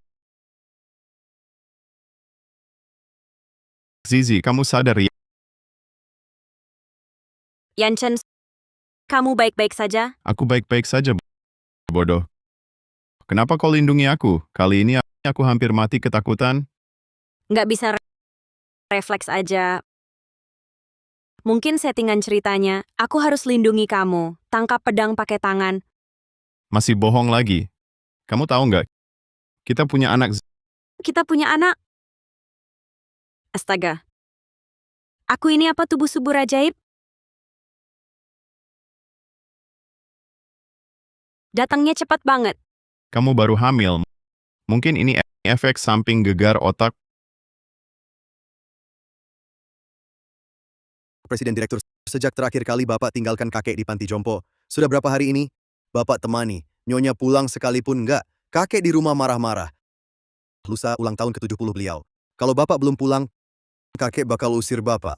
Zizi, kamu sadar ya?
Yanchen, kamu baik-baik saja?
Aku baik-baik saja, bodoh. Kenapa kau lindungi aku? Kali ini aku hampir mati ketakutan.
Nggak bisa refleks aja. Mungkin settingan ceritanya, aku harus lindungi kamu. Tangkap pedang pakai tangan.
Masih bohong lagi. Kamu tahu nggak? Kita punya anak.
Kita punya anak. Astaga. Aku ini apa tubuh subur ajaib? Datangnya cepat banget.
Kamu baru hamil. Mungkin ini efek samping gegar otak.
Presiden Direktur, sejak terakhir kali Bapak tinggalkan kakek di panti jompo, sudah berapa hari ini? Bapak temani, Nyonya pulang sekalipun enggak. Kakek di rumah marah-marah. lusa ulang tahun ke-70 beliau. Kalau bapak belum pulang, kakek bakal usir bapak.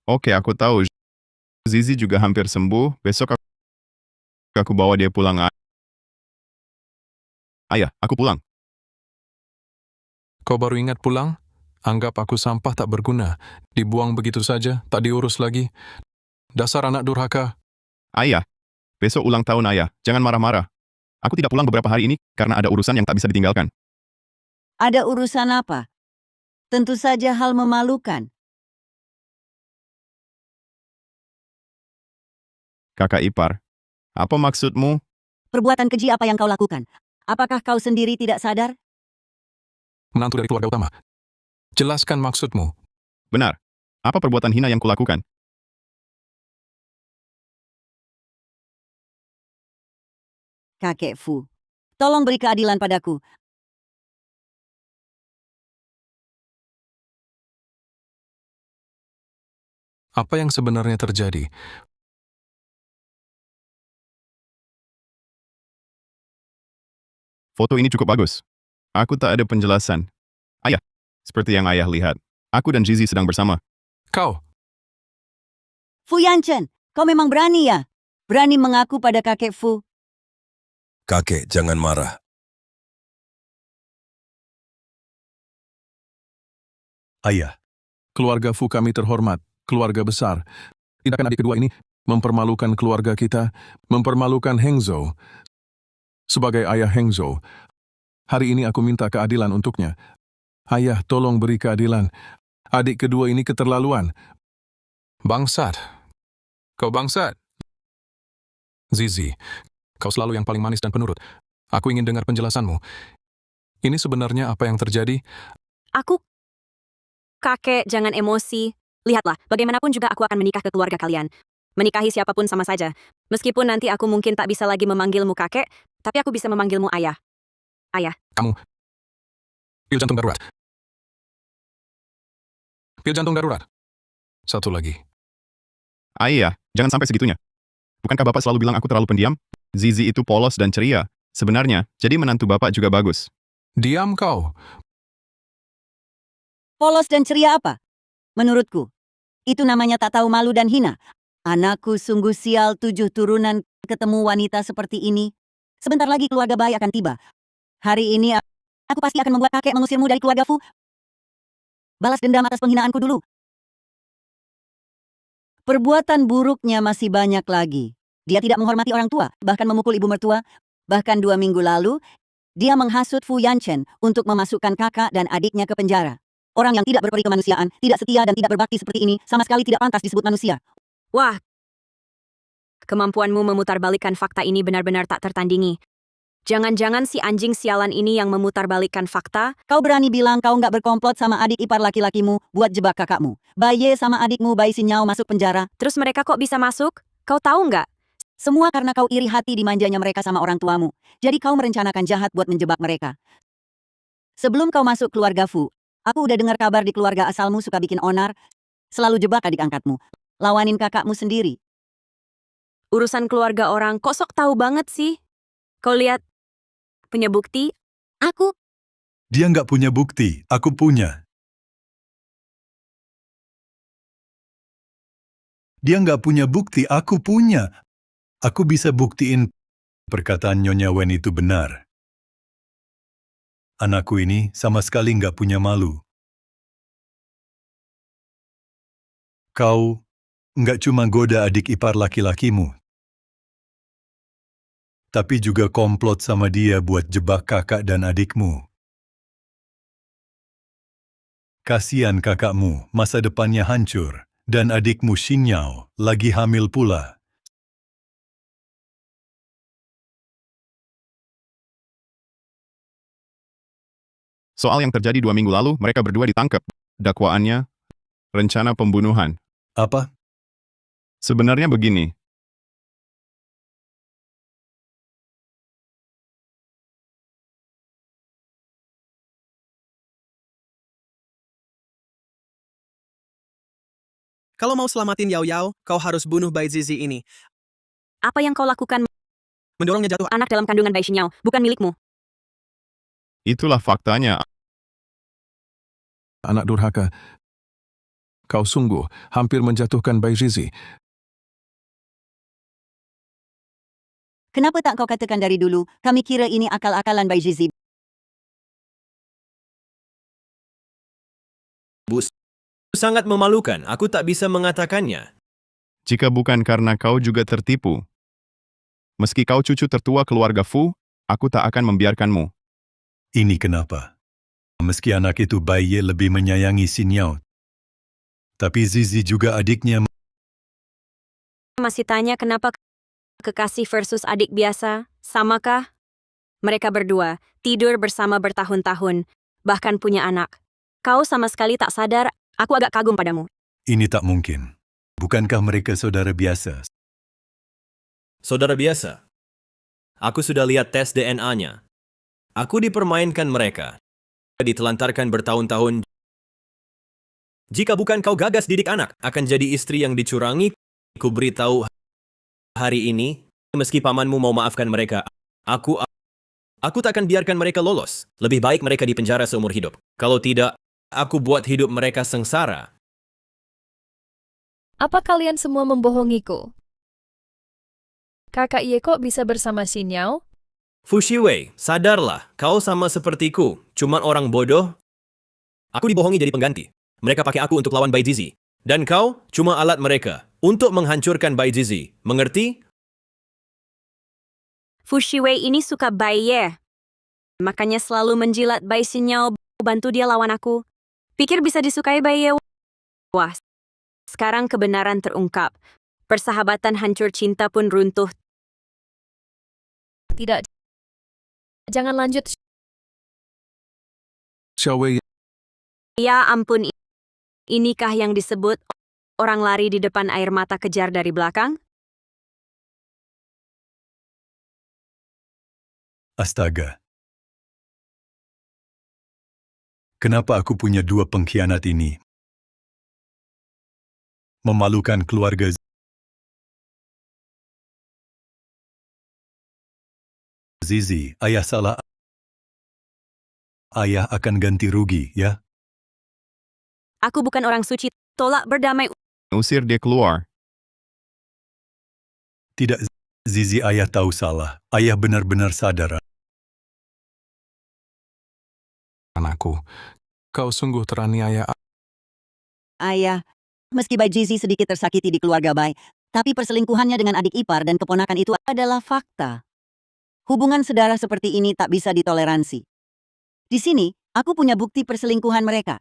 Oke, aku tahu. Zizi juga hampir sembuh. Besok aku bawa dia pulang. Ayah, aku pulang.
Kau baru ingat pulang? Anggap aku sampah tak berguna. Dibuang begitu saja, tak diurus lagi. Dasar anak durhaka.
Ayah, besok ulang tahun ayah. Jangan marah-marah. Aku tidak pulang beberapa hari ini karena ada urusan yang tak bisa ditinggalkan.
Ada urusan apa? Tentu saja hal memalukan.
Kakak ipar, apa maksudmu?
Perbuatan keji apa yang kau lakukan? Apakah kau sendiri tidak sadar?
Menantu dari keluarga utama. Jelaskan maksudmu.
Benar. Apa perbuatan hina yang kulakukan?
Kakek Fu, tolong beri keadilan padaku.
Apa yang sebenarnya terjadi?
Foto ini cukup bagus. Aku tak ada penjelasan. Ayah, seperti yang ayah lihat, aku dan Zizi sedang bersama.
Kau,
Fu Yanchen, kau memang berani ya? Berani mengaku pada kakek Fu.
Kakek, jangan marah.
Ayah,
keluarga Fu kami terhormat, keluarga besar. Tindakan adik kedua ini mempermalukan keluarga kita, mempermalukan Hengzhou. Sebagai ayah Hengzhou, hari ini aku minta keadilan untuknya. Ayah, tolong beri keadilan. Adik kedua ini keterlaluan. Bangsat. Kau bangsat. Zizi, kau selalu yang paling manis dan penurut. Aku ingin dengar penjelasanmu. Ini sebenarnya apa yang terjadi?
Kakek, jangan emosi. Lihatlah, bagaimanapun juga aku akan menikah ke keluarga kalian. Menikahi siapapun sama saja. Meskipun nanti aku mungkin tak bisa lagi memanggilmu kakek, tapi aku bisa memanggilmu ayah. Ayah.
Kamu. Pil jantung darurat. Pil jantung darurat. Satu lagi.
Ayah, jangan sampai segitunya. Bukankah bapak selalu bilang aku terlalu pendiam? Zizi itu polos dan ceria. Sebenarnya, jadi menantu bapak juga bagus.
Diam kau.
Polos dan ceria apa? Menurutku, itu namanya tak tahu malu dan hina. Anakku sungguh sial 7 turunan ketemu wanita seperti ini. Sebentar lagi keluarga bayi akan tiba. Hari ini aku pasti akan membuat kakek mengusirmu dari keluarga Fu. Balas dendam atas penghinaanku dulu. Perbuatan buruknya masih banyak lagi. Dia tidak menghormati orang tua, bahkan memukul ibu mertua. Bahkan 2 minggu lalu, dia menghasut Fu Yanchen untuk memasukkan kakak dan adiknya ke penjara. Orang yang tidak berperi kemanusiaan, tidak setia dan tidak berbakti seperti ini, sama sekali tidak pantas disebut manusia.
Wah, kemampuanmu memutarbalikkan fakta ini benar-benar tak tertandingi. Jangan-jangan si anjing sialan ini yang memutarbalikkan fakta?
Kau berani bilang kau nggak berkomplot sama adik ipar laki-lakimu buat jebak kakakmu. Baye sama adikmu Bai Xinyao masuk penjara.
Terus mereka kok bisa masuk? Kau tahu nggak?
Semua karena kau iri hati dimanjanya mereka sama orang tuamu. Jadi kau merencanakan jahat buat menjebak mereka. Sebelum kau masuk keluarga Fu, aku udah dengar kabar di keluarga asalmu suka bikin onar, selalu jebak adik angkatmu. Lawanin kakakmu sendiri.
Urusan keluarga orang kok sok tahu banget sih? Kau lihat, punya bukti?
Aku
dia nggak punya bukti, aku punya. Dia nggak punya bukti, aku punya. Aku bisa buktiin perkataan Nyonya Wen itu benar. Anakku ini sama sekali nggak punya malu. Kau nggak cuma goda adik ipar laki-lakimu, tapi juga komplot sama dia buat jebak kakak dan adikmu. Kasian kakakmu, masa depannya hancur, dan adikmu Xinyao lagi hamil pula.
Soal yang terjadi 2 minggu lalu, mereka berdua ditangkap. Dakwaannya, rencana pembunuhan.
Apa?
Sebenarnya begini.
Kalau mau selamatin Yao Yao, kau harus bunuh Bai Zizi ini.
Apa yang kau lakukan?
Mendorongnya jatuh.
Anak dalam kandungan Bai Xinyao, bukan milikmu.
Itulah faktanya.
Anak durhaka. Kau sungguh hampir menjatuhkan Bai Zizi.
Kenapa tak kau katakan dari dulu? Kami kira ini akal-akalan Bai Zizi.
Bus. Sangat memalukan, aku tak bisa mengatakannya.
Jika bukan karena kau juga tertipu. Meski kau cucu tertua keluarga Fu, aku tak akan membiarkanmu.
Ini kenapa? Meski anak itu Bai Ye lebih menyayangi Xiniao, tapi Zizi juga adiknya.
Masih tanya kenapa kekasih versus adik biasa, samakah? Mereka berdua tidur bersama bertahun-tahun, bahkan punya anak. Kau sama sekali tak sadar, aku agak kagum padamu.
Ini tak mungkin. Bukankah mereka saudara biasa?
Saudara biasa. Aku sudah lihat tes DNA-nya. Aku dipermainkan mereka. Ditelantarkan bertahun-tahun. Jika bukan kau gagas didik anak, akan jadi istri yang dicurangi. Ku beritahu hari ini, meski pamanmu mau maafkan mereka, aku tak akan biarkan mereka lolos. Lebih baik mereka dipenjara seumur hidup. Kalau tidak, aku buat hidup mereka sengsara.
Apa kalian semua membohongiku? Kakak Ye kok bisa bersama Xiniao?
Fu Shiwei, sadarlah, kau sama sepertiku, cuman orang bodoh. Aku dibohongi jadi pengganti. Mereka pakai aku untuk lawan Bai Zizi. Dan kau cuma alat mereka untuk menghancurkan Bai Zizi. Mengerti?
Fu Shiwei ini suka Bai Ye. Makanya selalu menjilat Bai Xiniao, bantu dia lawan aku. Pikir bisa disukai Bai Ye? Wah, sekarang kebenaran terungkap. Persahabatan hancur, cinta pun runtuh.
Tidak. Jangan lanjut.
Xiao Wei,
Ya ampun, inikah yang disebut orang lari di depan air mata kejar dari belakang?
Astaga. Kenapa aku punya dua pengkhianat ini? Memalukan keluarga Zizi. Ayah salah. Ayah akan ganti rugi, ya?
Aku bukan orang suci, tolak berdamai.
Usir dia keluar.
Tidak, Zizi, ayah tahu salah. Ayah benar-benar sadar.
anakku. Kau sungguh teraniaya.
Ayah, meski Bai Zizi sedikit tersakiti di keluarga Bai, tapi perselingkuhannya dengan adik ipar dan keponakan itu adalah fakta. Hubungan saudara seperti ini tak bisa ditoleransi. Di sini, aku punya bukti perselingkuhan mereka.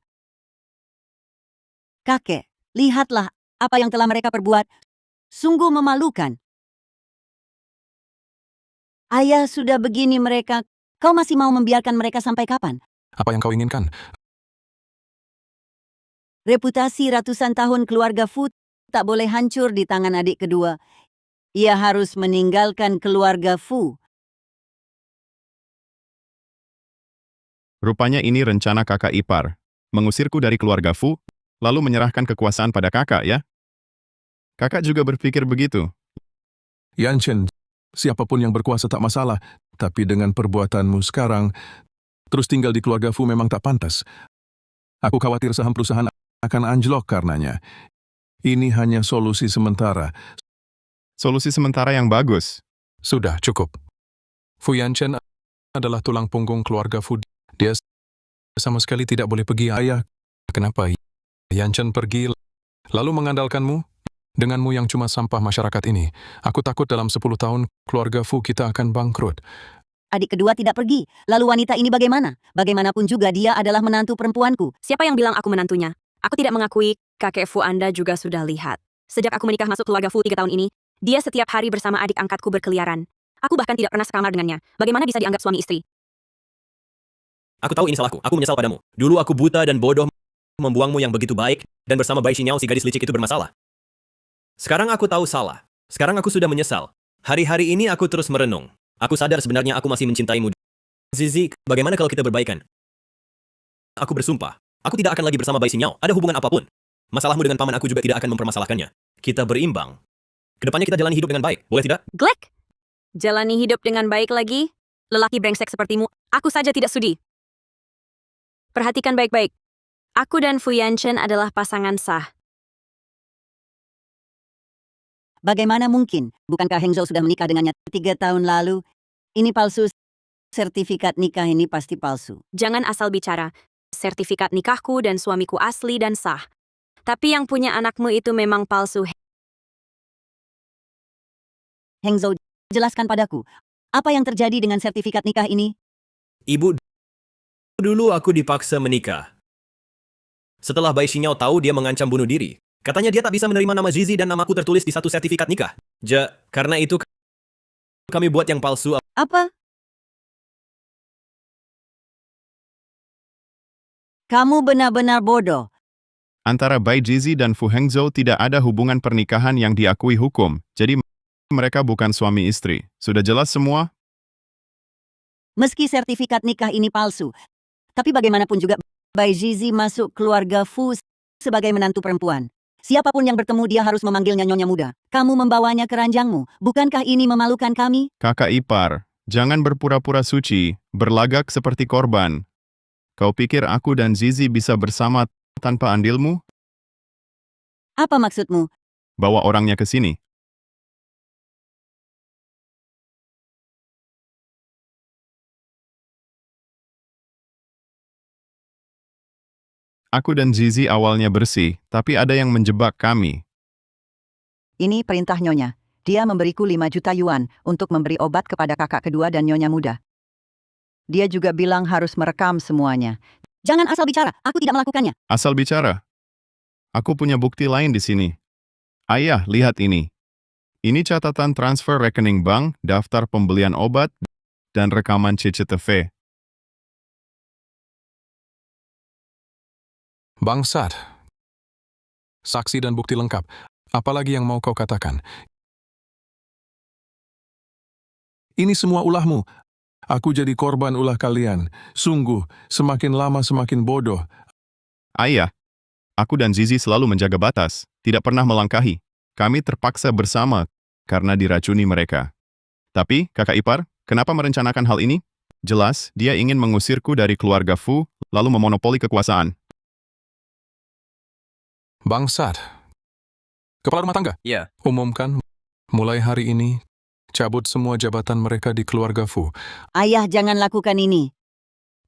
Kakek, lihatlah apa yang telah mereka perbuat. Sungguh memalukan. Ayah sudah begini mereka, kau masih mau membiarkan mereka sampai kapan?
Apa yang kau inginkan?
Reputasi ratusan tahun keluarga Fu tak boleh hancur di tangan adik kedua. Ia harus meninggalkan keluarga Fu.
Rupanya ini rencana kakak ipar. Mengusirku dari keluarga Fu, lalu menyerahkan kekuasaan pada kakak, ya? Kakak juga berpikir begitu.
Yan Chen, siapapun yang berkuasa tak masalah, tapi dengan perbuatanmu sekarang, terus tinggal di keluarga Fu memang tak pantas. Aku khawatir saham perusahaan akan anjlok karenanya. Ini hanya solusi sementara.
Solusi sementara yang bagus.
Sudah, cukup. Fu Yanchen adalah tulang punggung keluarga Fu. Dia sama sekali tidak boleh pergi. Ayah, kenapa Yanchen pergi lalu mengandalkanmu? Denganmu yang cuma sampah masyarakat ini, aku takut dalam 10 tahun keluarga Fu kita akan bangkrut.
Adik kedua tidak pergi. Lalu wanita ini bagaimana? Bagaimanapun juga dia adalah menantu perempuanku.
Siapa yang bilang aku menantunya? Aku tidak mengakui, kakek Fu Anda juga sudah lihat. Sejak aku menikah masuk keluarga Fu 3 tahun ini, dia setiap hari bersama adik angkatku berkeliaran. Aku bahkan tidak pernah sekamar dengannya. Bagaimana bisa dianggap suami istri?
Aku tahu ini salahku. Aku menyesal padamu. Dulu aku buta dan bodoh membuangmu yang begitu baik, dan bersama Bai Xiniao si gadis licik itu bermasalah. Sekarang aku tahu salah. Sekarang aku sudah menyesal. Hari-hari ini aku terus merenung. Aku sadar sebenarnya aku masih mencintaimu. Zizi, bagaimana kalau kita berbaikan? Aku bersumpah, aku tidak akan lagi bersama Bai Xiniao. Ada hubungan apapun. Masalahmu dengan paman aku juga tidak akan mempermasalahkannya. Kita berimbang. Kedepannya kita jalani hidup dengan baik, boleh tidak?
Glek! Jalani hidup dengan baik lagi? Lelaki brengsek sepertimu, aku saja tidak sudi. Perhatikan baik-baik. Aku dan Fu Yanchen adalah pasangan sah.
Bagaimana mungkin? Bukankah Heng Zhou sudah menikah dengannya 3 tahun lalu? Ini palsu. Sertifikat nikah ini pasti palsu.
Jangan asal bicara. Sertifikat nikahku dan suamiku asli dan sah. Tapi yang punya anakmu itu memang palsu.
Heng Zhou, jelaskan padaku. Apa yang terjadi dengan sertifikat nikah ini?
Ibu, dulu aku dipaksa menikah. Setelah Bai Xinyao tahu dia mengancam bunuh diri, katanya dia tak bisa menerima nama Zizi dan namaku tertulis di satu sertifikat nikah. Karena itu kami buat yang palsu.
Apa? Kamu benar-benar bodoh.
Antara Bai Jizi dan Fu Hengzhou tidak ada hubungan pernikahan yang diakui hukum, jadi mereka bukan suami istri. Sudah jelas semua?
Meski sertifikat nikah ini palsu, tapi bagaimanapun juga Bai Jizi masuk keluarga Fu sebagai menantu perempuan. Siapapun yang bertemu dia harus memanggilnya nyonya muda. Kamu membawanya ke ranjangmu. Bukankah ini memalukan kami?
Kakak ipar, jangan berpura-pura suci, berlagak seperti korban. Kau pikir aku dan Zizi bisa bersama tanpa andilmu?
Apa maksudmu?
Bawa orangnya ke sini. Aku dan Zizi awalnya bersih, tapi ada yang menjebak kami.
Ini perintah nyonya. Dia memberiku 5 juta yuan untuk memberi obat kepada kakak kedua dan nyonya muda. Dia juga bilang harus merekam semuanya. Jangan asal bicara, aku tidak melakukannya.
Asal bicara. Aku punya bukti lain di sini. Ayah, lihat ini. Ini catatan transfer rekening bank, daftar pembelian obat, dan rekaman CCTV.
Bangsat. Saksi dan bukti lengkap. Apalagi yang mau kau katakan? Ini semua ulahmu. Aku jadi korban ulah kalian. Sungguh, semakin lama semakin bodoh.
Ayah, aku dan Zizi selalu menjaga batas, tidak pernah melangkahi. Kami terpaksa bersama karena diracuni mereka. Tapi, kakak ipar, kenapa merencanakan hal ini? Jelas, dia ingin mengusirku dari keluarga Fu, lalu memonopoli kekuasaan.
Bangsat. Kepala rumah tangga?
Iya.
Umumkan, mulai hari ini, cabut semua jabatan mereka di keluarga Fu.
Ayah, jangan lakukan ini.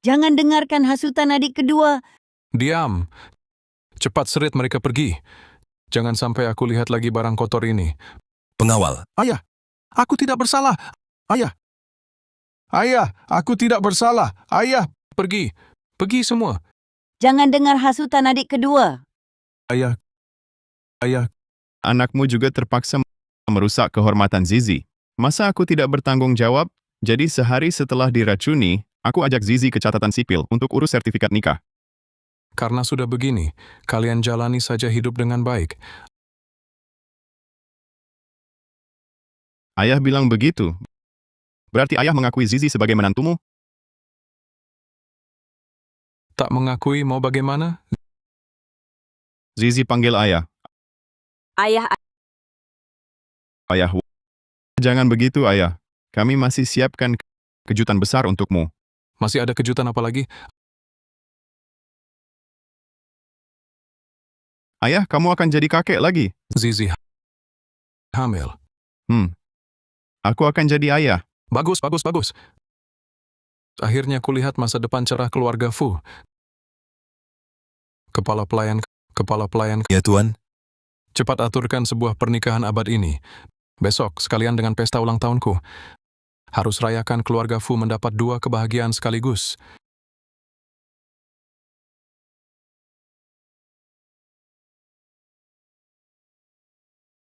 Jangan dengarkan hasutan adik kedua.
Diam. Cepat seret mereka pergi. Jangan sampai aku lihat lagi barang kotor ini.
Pengawal,
Ayah, aku tidak bersalah. Ayah. Ayah, aku tidak bersalah. Ayah, pergi. Pergi semua.
Jangan dengar hasutan adik kedua.
Ayah. Ayah.
Anakmu juga terpaksa merusak kehormatan Zizi. Masa aku tidak bertanggung jawab? Jadi sehari setelah diracuni, aku ajak Zizi ke catatan sipil untuk urus sertifikat nikah.
Karena sudah begini, kalian jalani saja hidup dengan baik.
Ayah bilang begitu. Berarti ayah mengakui Zizi sebagai menantumu?
Tak mengakui mau bagaimana?
Zizi panggil ayah.
Ayah,
Ayah, jangan begitu ayah. Kami masih siapkan kejutan besar untukmu.
Masih ada kejutan apa lagi?
Ayah, kamu akan jadi kakek lagi.
Zizi hamil.
Aku akan jadi ayah.
Bagus, bagus, bagus. Akhirnya kulihat masa depan cerah keluarga Fu. Kepala pelayan.
ya Tuan.
Cepat aturkan sebuah pernikahan abad ini. Besok, sekalian dengan pesta ulang tahunku. Harus rayakan keluarga Fu mendapat 2 kebahagiaan sekaligus.